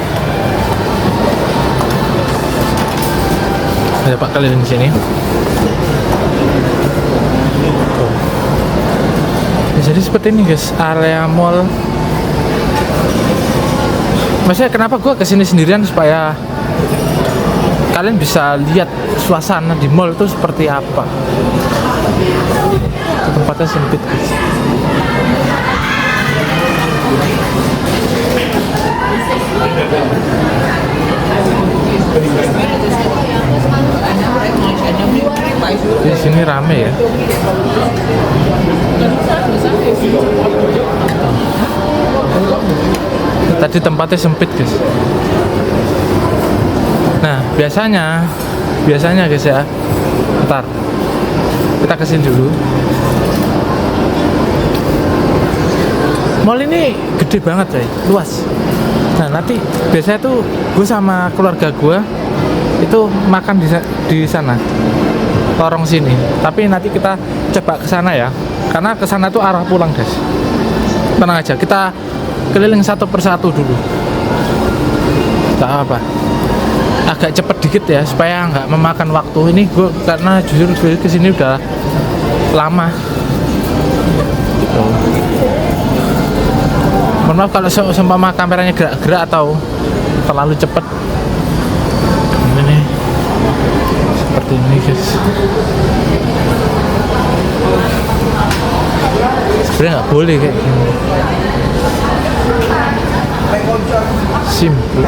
Ada Pak keliling di sini. Jadi seperti ini guys, area mall. Maksudnya kenapa gue kesini sendirian, supaya kalian bisa lihat suasana di mall itu seperti apa. Tempatnya sempit guys. Di sini rame ya. Tadi tempatnya sempit guys. Nah biasanya guys ya, ntar Kita kesini dulu. Mall ini gede banget coy, luas. Nah nanti biasanya tuh gue sama keluarga gue itu makan di sana, lorong sini. Tapi nanti kita coba ke sana ya, karena ke sana tuh arah pulang guys. Tenang aja, kita keliling satu persatu dulu. Gak apa, agak cepet dikit ya supaya nggak memakan waktu. Ini gue karena jujur kesini udah lama. Gitu. Mohon maaf kalau seumpama kameranya gerak-gerak atau terlalu cepet. Ini nih, seperti ini guys. Sebenarnya nggak boleh kayak gini. Simple.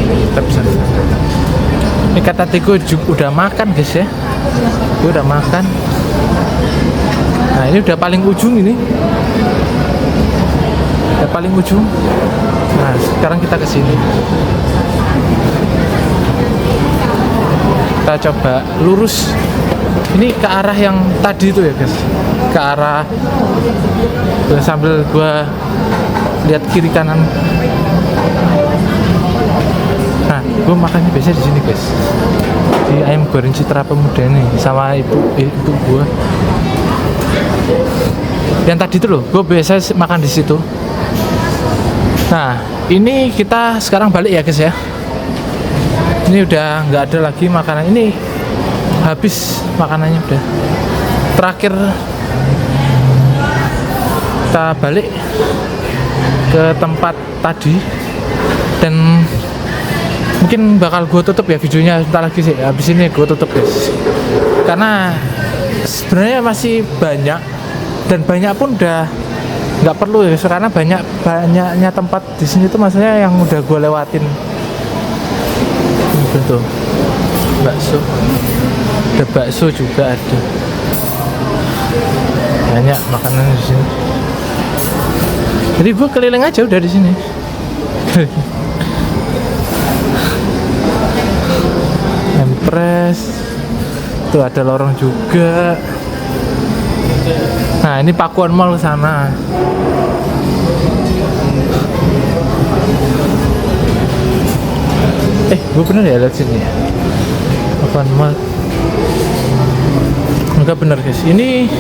Kita bisa. Ini kata Tigo udah makan guys ya. Gue udah makan. Nah ini udah paling ujung ini. Udah paling ujung. Nah sekarang kita ke sini. Kita coba lurus. Ini ke arah yang tadi itu ya guys. Ke arah sambil gua lihat kiri kanan. Nah, gua makannya biasa di sini guys. Di ayam goreng Citra Pemuda nih sama ibu gua. Yang tadi itu loh, gue biasa makan di situ. Nah, ini kita sekarang balik ya guys ya. Ini udah nggak ada lagi makanan. Ini habis makanannya udah. Terakhir kita balik ke tempat tadi dan mungkin bakal gue tutup ya videonya sebentar lagi sih. Habis ini gue tutup guys. Karena sebenarnya masih banyak dan banyak pun udah nggak perlu ya karena banyaknya tempat di sini tuh maksudnya yang udah gue lewatin. Betul, bakso, ada bakso juga ada, banyak makanan di sini. Jadi gue keliling aja udah di sini. Empres, tuh ada lorong juga. Nah ini Pakuan Mall sana. Gue bener ya lihat sini ya. Pakuan Mall. Enggak bener guys. Ini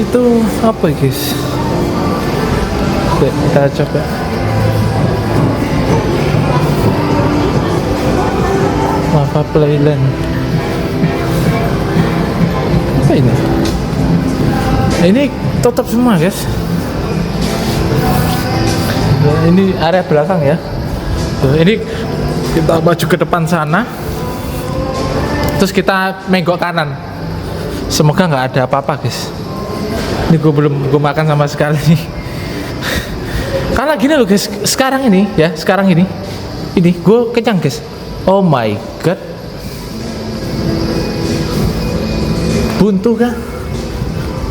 tuh apa guys? Oke, kita coba. Lava Playland. Apa ini? Ini tutup semua guys. Nah, ini area belakang ya. Tuh, ini kita maju ke depan sana. Terus kita menggok kanan. Semoga nggak ada apa-apa guys. Ini gue makan sama sekali. Karena gini loh guys, sekarang ini gue kenyang guys. Oh my god. Buntu kah?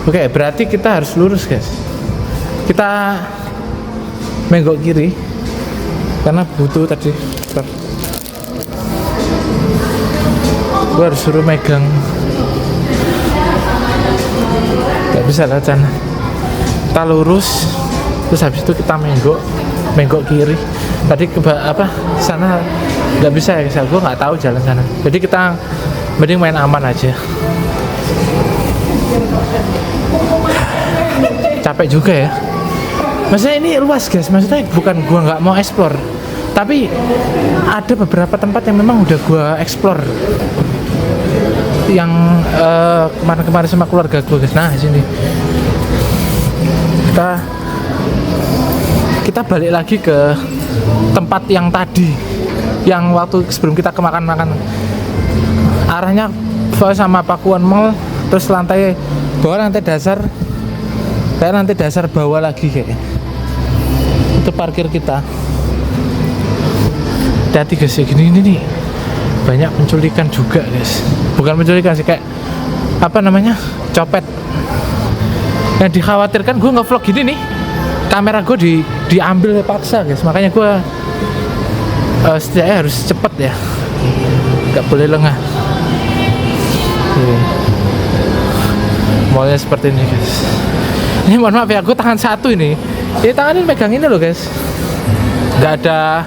Oke, berarti kita harus lurus guys. Kita menggok kiri karena butuh tadi. Gue harus suruh megang. Gak bisa lah sana. Kita lurus, terus habis itu kita menggok kiri. Tadi sana nggak bisa ya, gue nggak tahu jalan sana. Jadi kita mending main aman aja. Capek juga ya. Maksudnya ini luas guys, maksudnya bukan gua nggak mau explore, tapi ada beberapa tempat yang memang udah gua explore. Yang kemarin sama keluarga gua guys. Nah sini kita balik lagi ke tempat yang tadi, yang waktu sebelum kita ke makan arahnya sama Pakuan Mall, terus lantai bawah, lantai dasar bawah lagi kayaknya. Itu parkir kita. Hati guys ya, gini ini nih banyak penculikan juga guys. Bukan penculikan sih, kayak copet. Yang dikhawatirkan gue nge-vlog gini nih, kamera gue diambil paksa guys. Makanya gue setidaknya harus cepet ya. nggak boleh lengah. Mallnya seperti ini guys. Ini mohon maaf ya, aku tangan satu ini. Ini tangan ini pegang ini loh guys. Nggak ada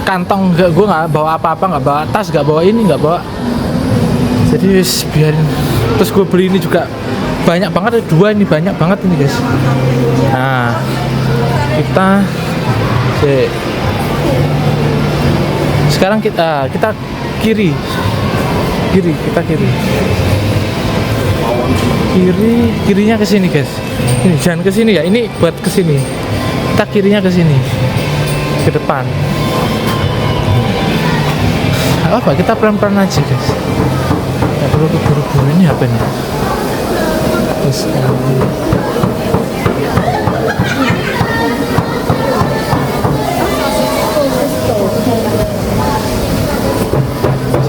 kantong, gue nggak bawa apa-apa, nggak bawa tas, nggak bawa ini, nggak bawa. Jadi biarin. Terus gue beli ini juga banyak banget, dua ini banyak banget ini guys. Nah, sekarang kita kiri, kirinya ke sini guys. Ini jangan ke sini ya, ini buat ke sini. Kita kirinya ke sini, ke depan. Apa? Kita pelan-pelan aja guys. Nggak perlu keburu-buru. Ini apa nih? Terus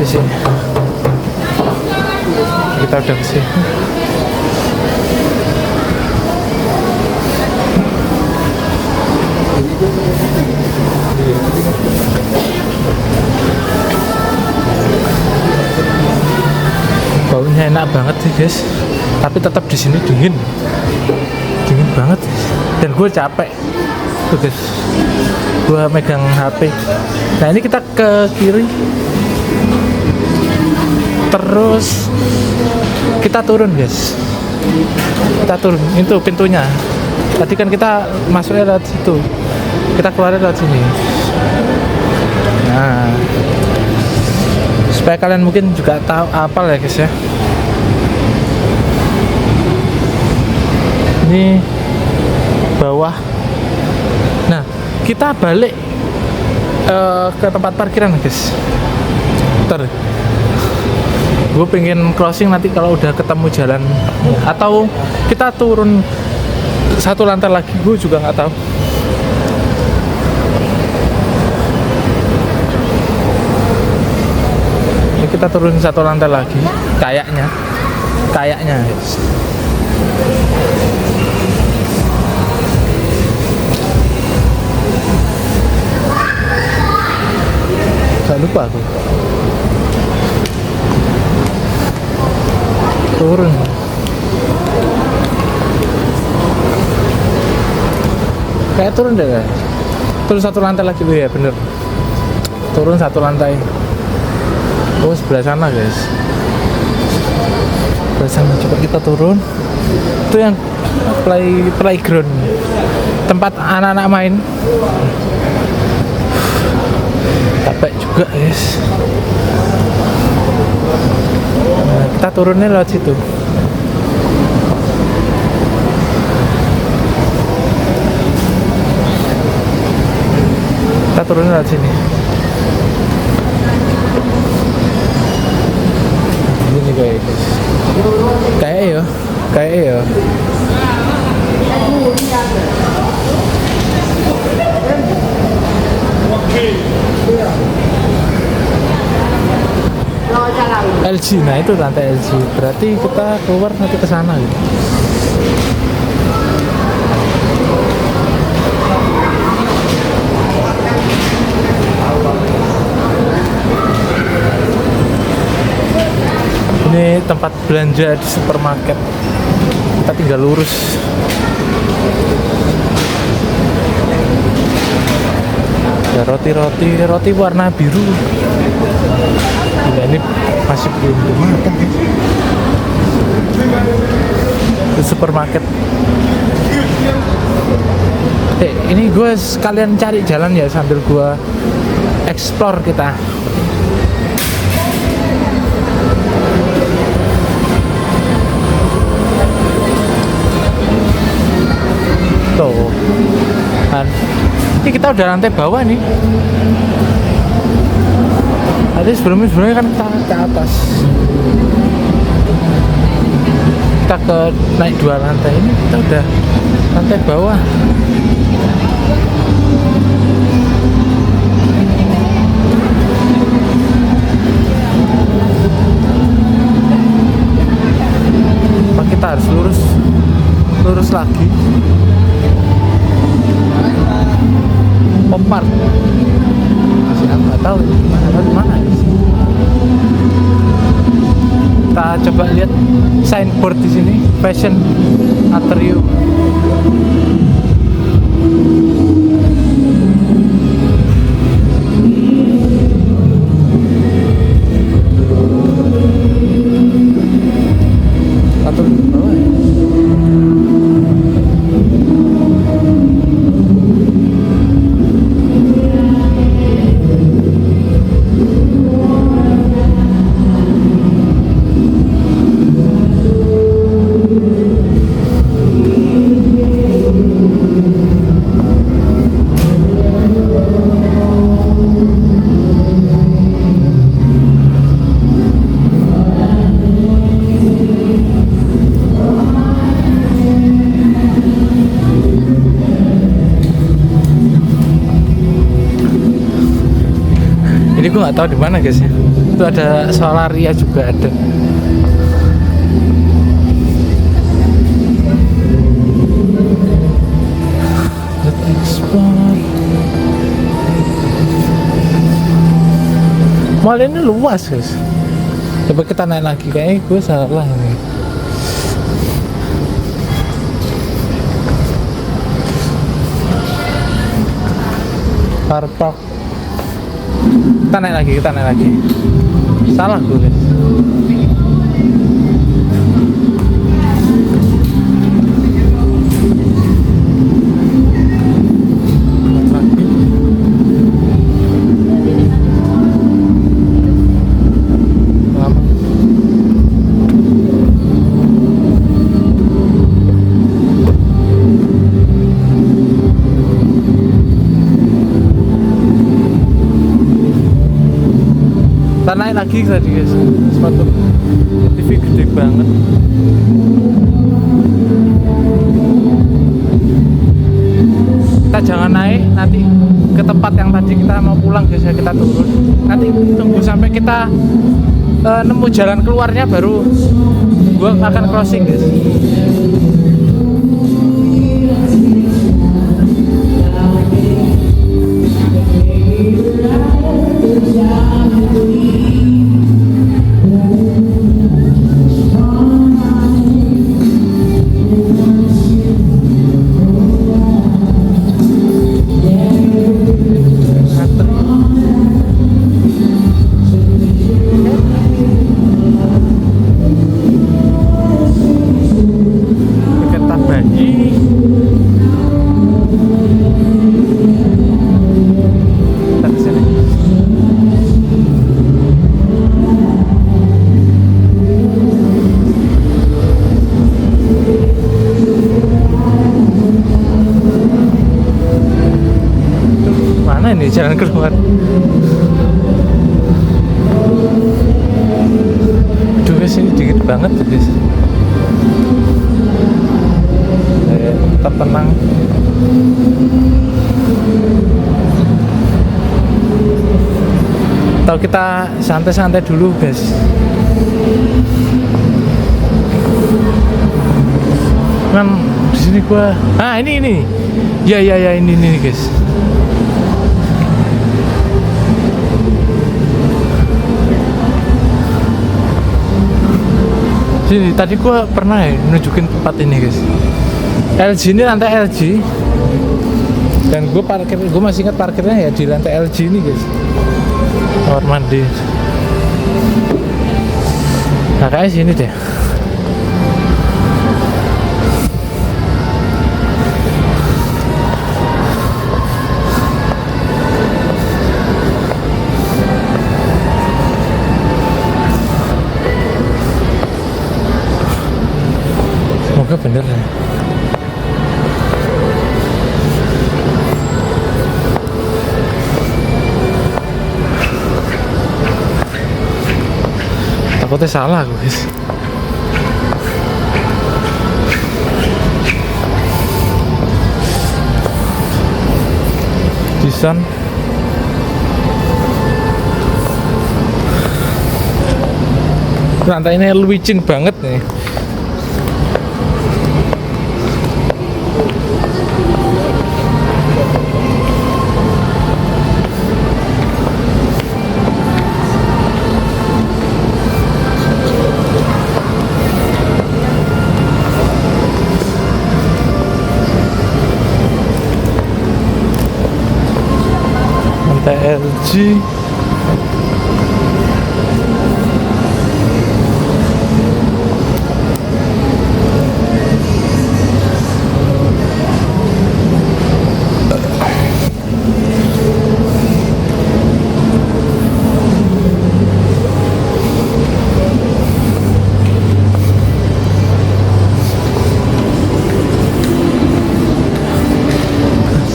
sini. Kita udah kesini. Baunya enak banget sih guys, tapi tetap di sini dingin banget, dan gue capek tuh guys, gue megang HP. Nah ini kita ke kiri, terus kita turun guys, itu pintunya. Tadi kan kita masuknya lewat situ, kita keluarnya lewat sini. Nah, supaya kalian mungkin juga tahu apal ya guys ya. Ini bawah. Nah, kita balik ke tempat parkiran guys. Ntar gue pengen closing nanti kalau udah ketemu jalan, atau kita turun satu lantai lagi, gue juga nggak tahu. Ini kita turun satu lantai lagi, kayaknya guys. Gak lupa aku turun. Kayak turun deh. Turun satu lantai lagi tuh ya, bener. Turun satu lantai. Oh sebelah sana guys. Sebelah sana, coba kita turun. Itu yang playground, tempat anak-anak main. Capek juga guys. Nah, kita turunnya lewat situ. Kita turunnya lewat sini. Ini guys. Kayak ya. LG, nah itu lantai LG. Berarti kita keluar nanti ke sana gitu. Ini tempat belanja di supermarket. Kita tinggal lurus. Ada roti warna biru. Nah, ini masih belum matang. Di supermarket. Ini gue sekalian cari jalan ya sambil gue explore kita. Tuh. Kan. Ini kita udah lantai bawah nih. Tadi sebelumnya kan kita ke atas. Kita naik 2 lantai, ini kita udah lantai bawah. Apa kita harus lurus lagi? Pop Mart. Saya nggak tahu di mana guys. Kita coba lihat signboard di sini, Fashion Atrium. Ini gue nggak tahu di mana guys ya. Itu ada Solaria juga ada. Mall ini luas guys. Coba kita naik lagi, kayaknya gue salah ini. Park. Kita naik lagi. Salah gue guys. Kita naik lagi tadi guys, sepatu TV gede banget. Kita jangan naik nanti ke tempat yang tadi kita mau pulang guys ya, kita turun. Nanti tunggu sampai kita nemu jalan keluarnya baru gua akan crossing guys. Ini jalan keluar. Aduh guys, ini dikit banget guys. Tetap tenang. Atau kita santai-santai dulu guys. Kan di sini gua. Ah ini. Ya ini guys. Sini tadi gua pernah ya nunjukin tempat ini guys. LG ini lantai LG. Dan gue masih ingat parkirnya ya di lantai LG ini guys. Kamar mandi. Nah kayak sini deh. Semoga bener ya. Takutnya salah guys. Desain lantai ini licin banget nih. TLG.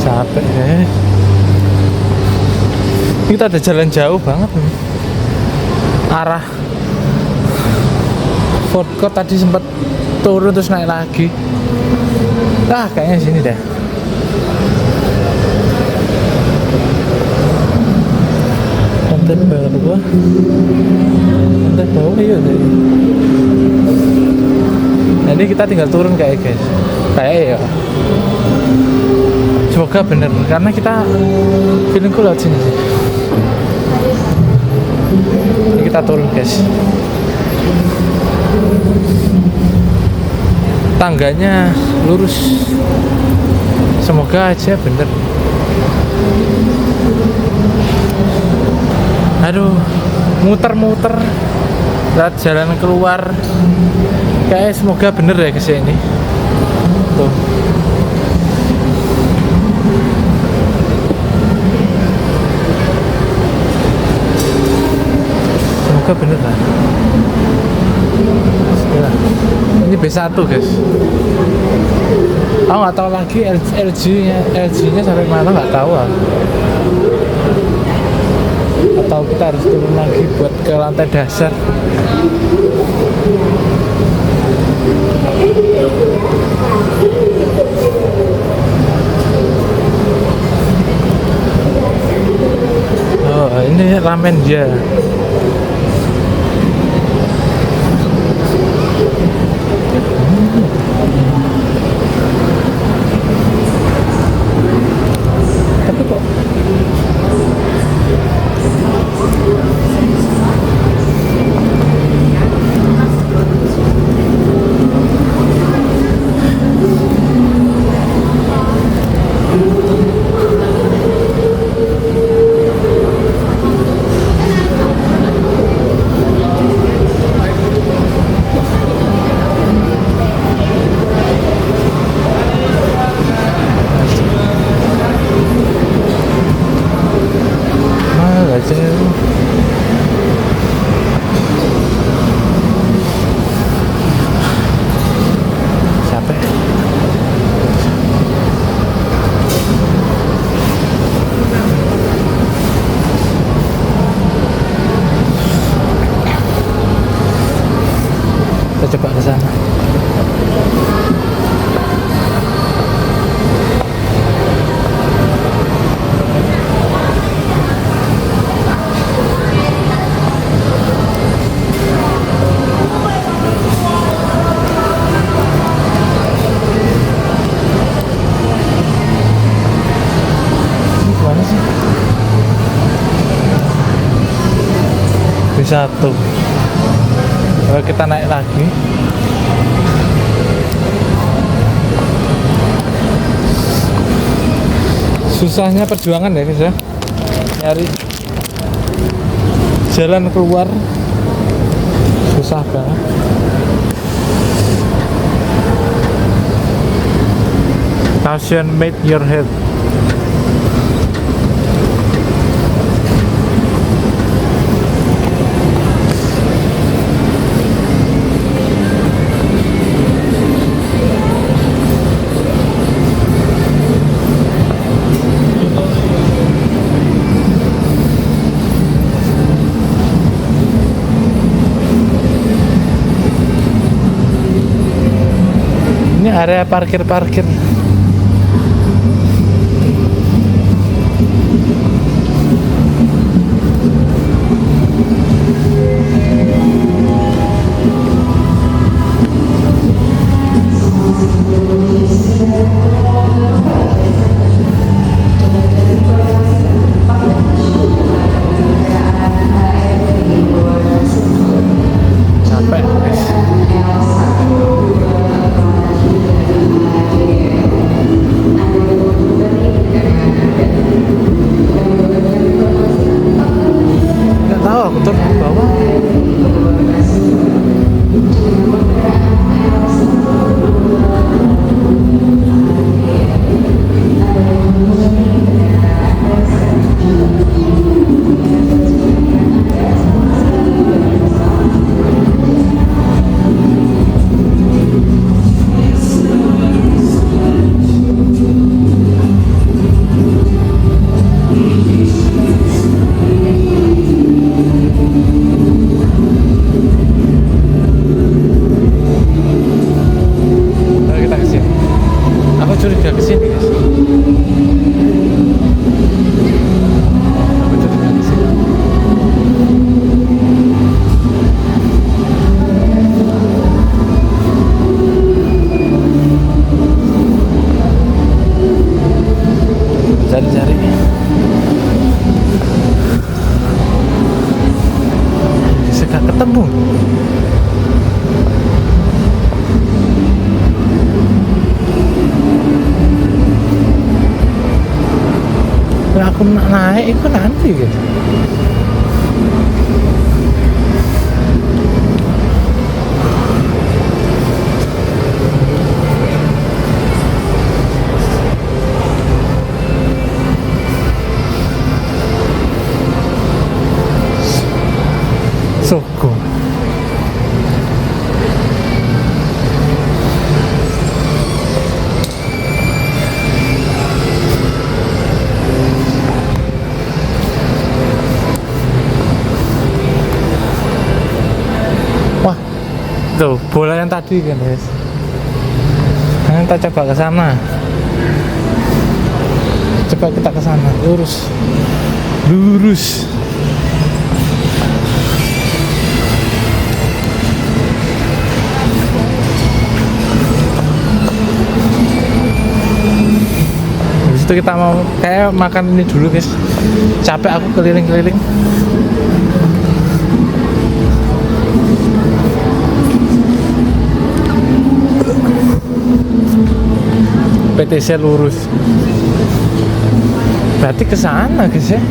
Sampai kita ada jalan jauh banget nih. Arah Food Court tadi sempat turun terus naik lagi. Kayaknya sini deh. Lantai bawah. Lantai bawah iya deh. Jadi kita tinggal turun kayak guys. Kayak ya. Semoga bener karena kita feelingku lewat sini sih. Ini kita turun guys. Tangganya lurus. Semoga aja bener. Aduh, muter-muter lihat jalan keluar. Kayak semoga bener ya ke sini. Tuh. Semoga bener lah. Ini B1 guys. Aku nggak tahu lagi LG-nya sampai mana, nggak tahu aku. Atau kita harus turun lagi buat ke lantai dasar. Oh, ini ramen dia. Tapi kok kita coba ke sana. Ini kemana sih? B1. Kalau kita naik lagi. Susahnya perjuangan ya guys ya, nyari jalan keluar susah banget. Caution made your head. Ini area parkir-parkir. Capek guys. Sudah ketemu. Nah, aku naik itu nanti gitu. Soko. Wah, tuh bola yang tadi kan guys. Nah, kita coba ke sana. Coba kita ke sana, lurus, lurus. Habis itu kita mau kayak makan ini dulu guys. Capek aku keliling-keliling. PTC lurus. Berarti ke sana guys ya.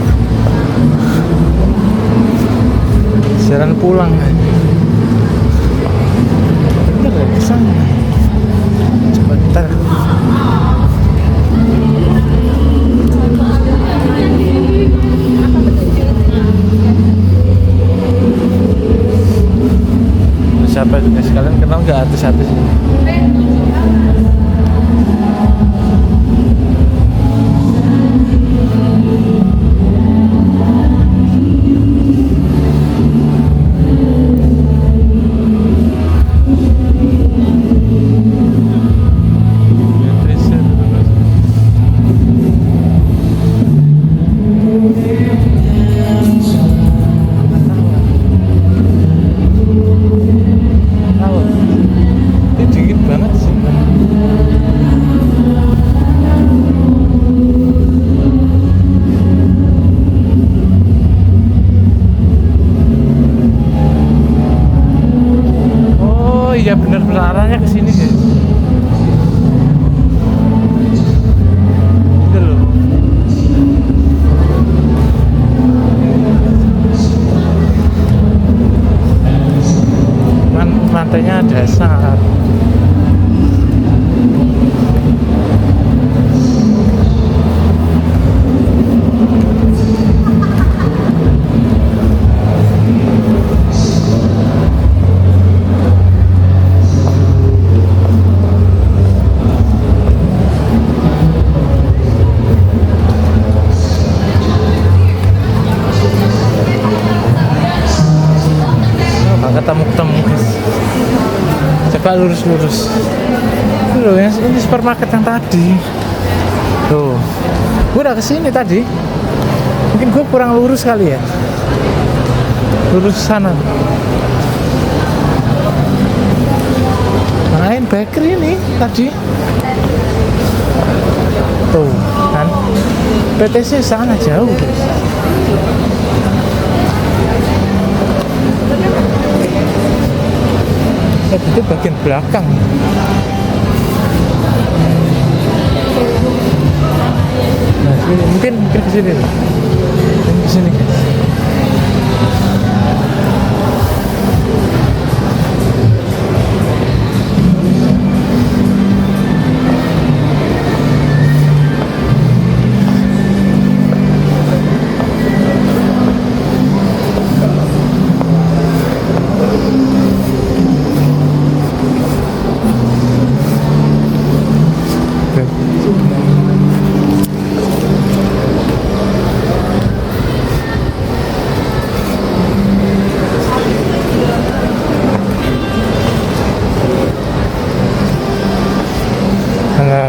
Jalan pulang. Bener ya, ke sana. Coba kita. Siapa itu guys? Kalian kenal nggak artis-artis ini? Iya benar-benar arahnya ke sini guys. Itu loh. Lantainya dasar. Ketemu guys. Coba lurus-lurus. Loh, ini supermarket yang tadi. Tuh, gue udah kesini tadi. Mungkin gue kurang lurus kali ya. Lurus sana. Main bakery ini tadi. Tuh, kan. PTC sana jauh guys. Itu bagian belakang. Nah, sini, mungkin ke sini. Ke sini guys.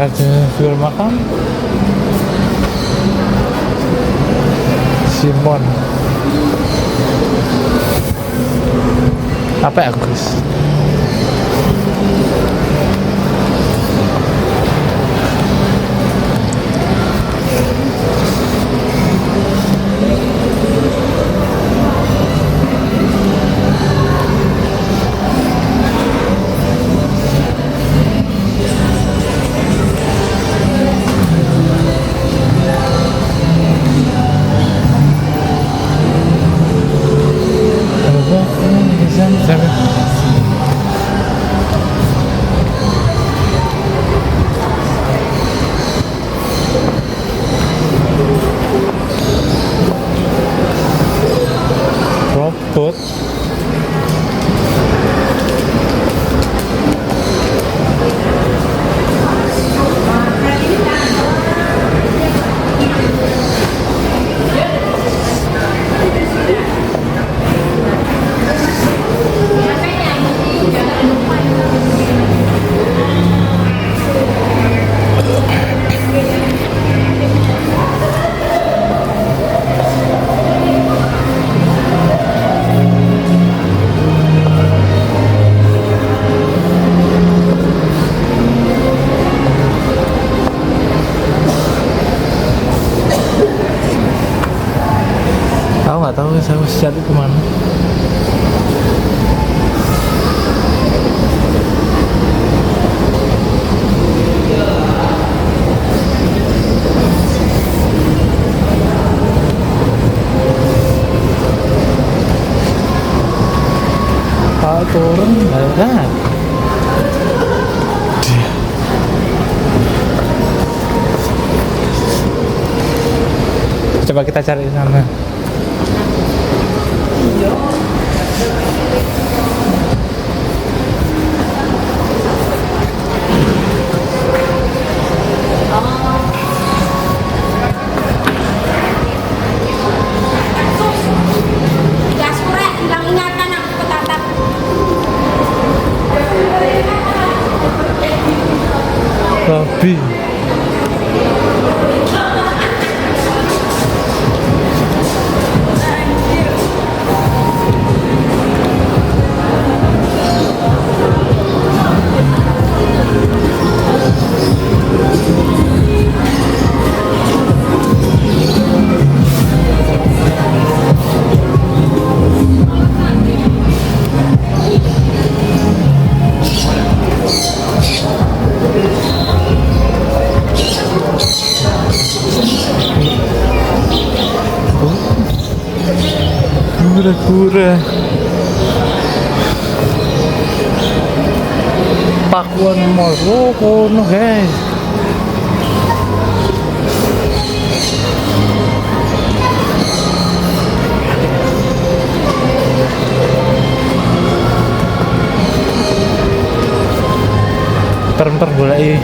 Ada jual makan Simon apa ya Gus? saya harus cari kemana. Kalau turun darat. Coba kita cari sana. Lebih. Gura-gura Pakuan Mall. Oh, kono guys. Ntar boleh.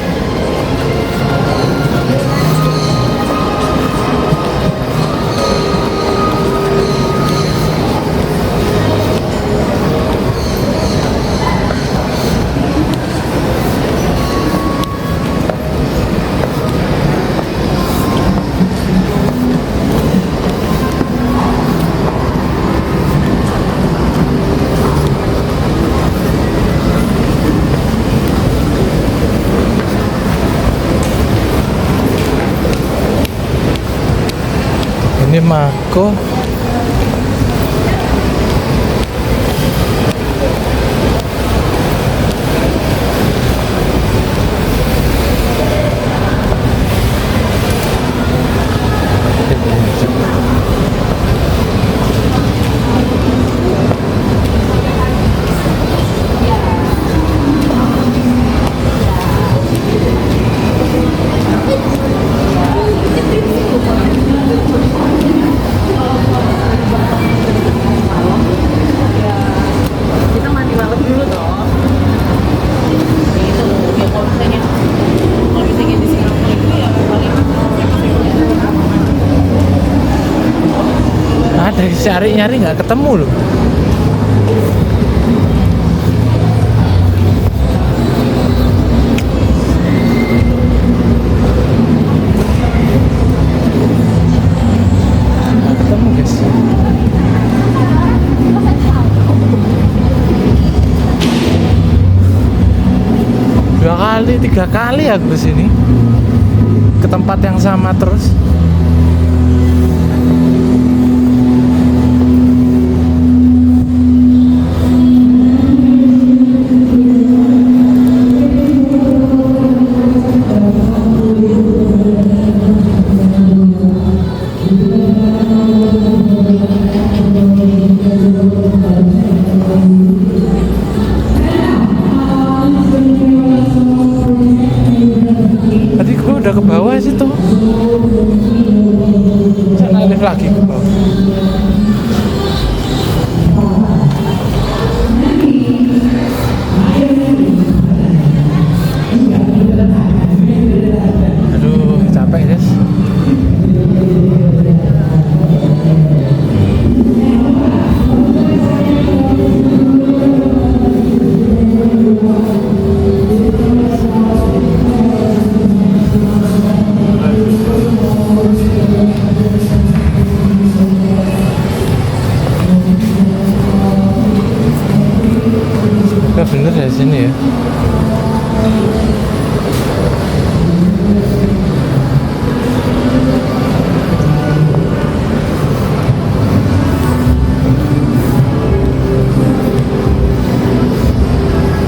Ini Mako. Cari-nyari nggak ketemu loh. Nggak ketemu guys. 2 kali 3 kali aku kesini ke tempat yang sama terus. Tadi gue udah ke bawah situ. Saya naik lagi ke bawah. Aduh, capek guys.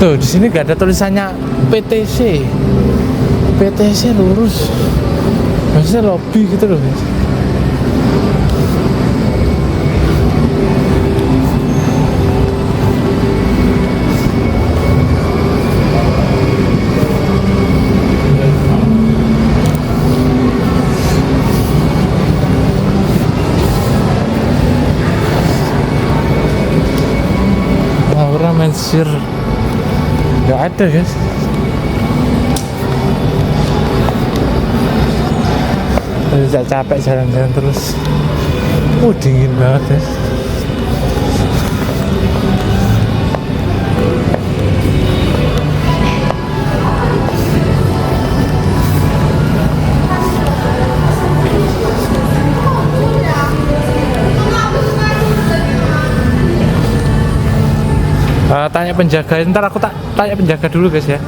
Tuh di sini gak ada tulisannya PTC. PTC lurus, maksudnya lobby gitu loh guys. Laura Mansur nggak ada guys. Udah capek jalan-jalan terus. Dingin banget guys. Tanya penjaga, ntar aku tanya penjaga dulu guys ya.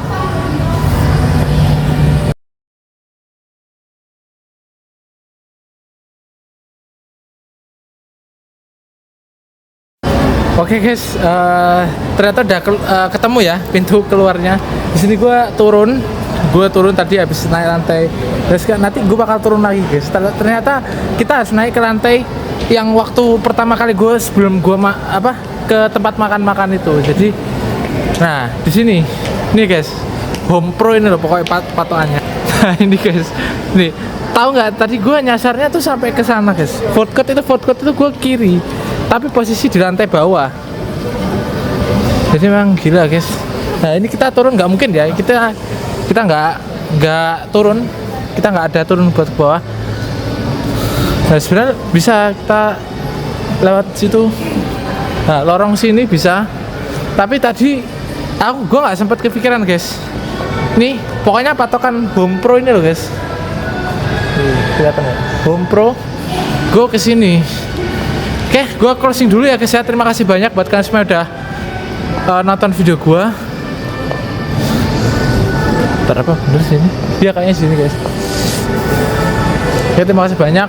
Oke guys, ternyata udah ketemu ya pintu keluarnya. Di sini gue turun tadi habis naik lantai. Terus nanti gue bakal turun lagi guys. Ternyata kita harus naik ke lantai yang waktu pertama kali gue sebelum gue ke tempat makan itu. Jadi, nah di sini, nih guys, Home Pro ini loh pokoknya patokannya. Nah ini guys, nih tahu nggak? Tadi gue nyasarnya tuh sampai ke sana guys. Food court itu gue kiri, tapi posisi di lantai bawah. Jadi memang gila guys. Nah ini kita turun nggak mungkin ya. Kita nggak turun. Kita nggak ada turun buat ke bawah. Nah sebenarnya bisa kita lewat situ. Nah lorong sini bisa. Tapi tadi gue nggak sempat kepikiran guys. Nih pokoknya patokan Home Pro ini loh guys. Kelihatan ya? Home Pro. Gue kesini. Oke, gue closing dulu ya guys ya. Terima kasih banyak buat kalian semua udah nonton video gue. Ntar apa bener sini? Iya kayaknya sini guys. Oke, terima kasih banyak.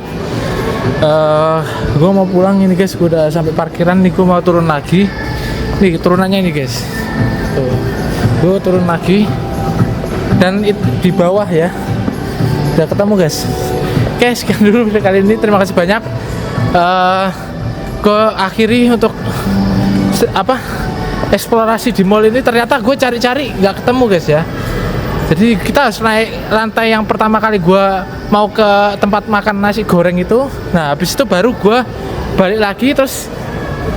Gue mau pulang ini guys. Gue udah sampai parkiran nih. Gue mau turun lagi. Nih turunannya ini guys. Tuh. Gue turun lagi. Dan di bawah ya. Udah ketemu guys. Oke, sekian dulu video kali ini. Terima kasih banyak. Gue akhiri untuk eksplorasi di mall ini. Ternyata gue cari-cari nggak ketemu guys ya. Jadi kita harus naik lantai yang pertama kali gue mau ke tempat makan nasi goreng itu. Nah habis itu baru gue balik lagi, terus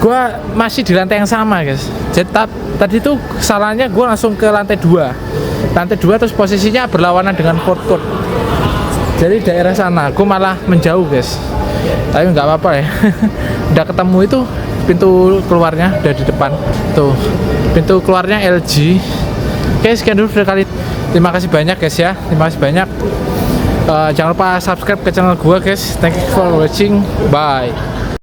gue masih di lantai yang sama guys. Jadi tadi itu salahnya gue langsung ke lantai 2 terus posisinya berlawanan dengan food court. Jadi daerah sana gue malah menjauh guys. Tapi nggak apa-apa ya. Udah ketemu itu pintu keluarnya, udah di depan tuh pintu keluarnya LG. Oke, sekian dulu video kali. Terima kasih banyak guys ya. Terima kasih banyak. Jangan lupa subscribe ke channel gue guys. Thank you for watching. Bye.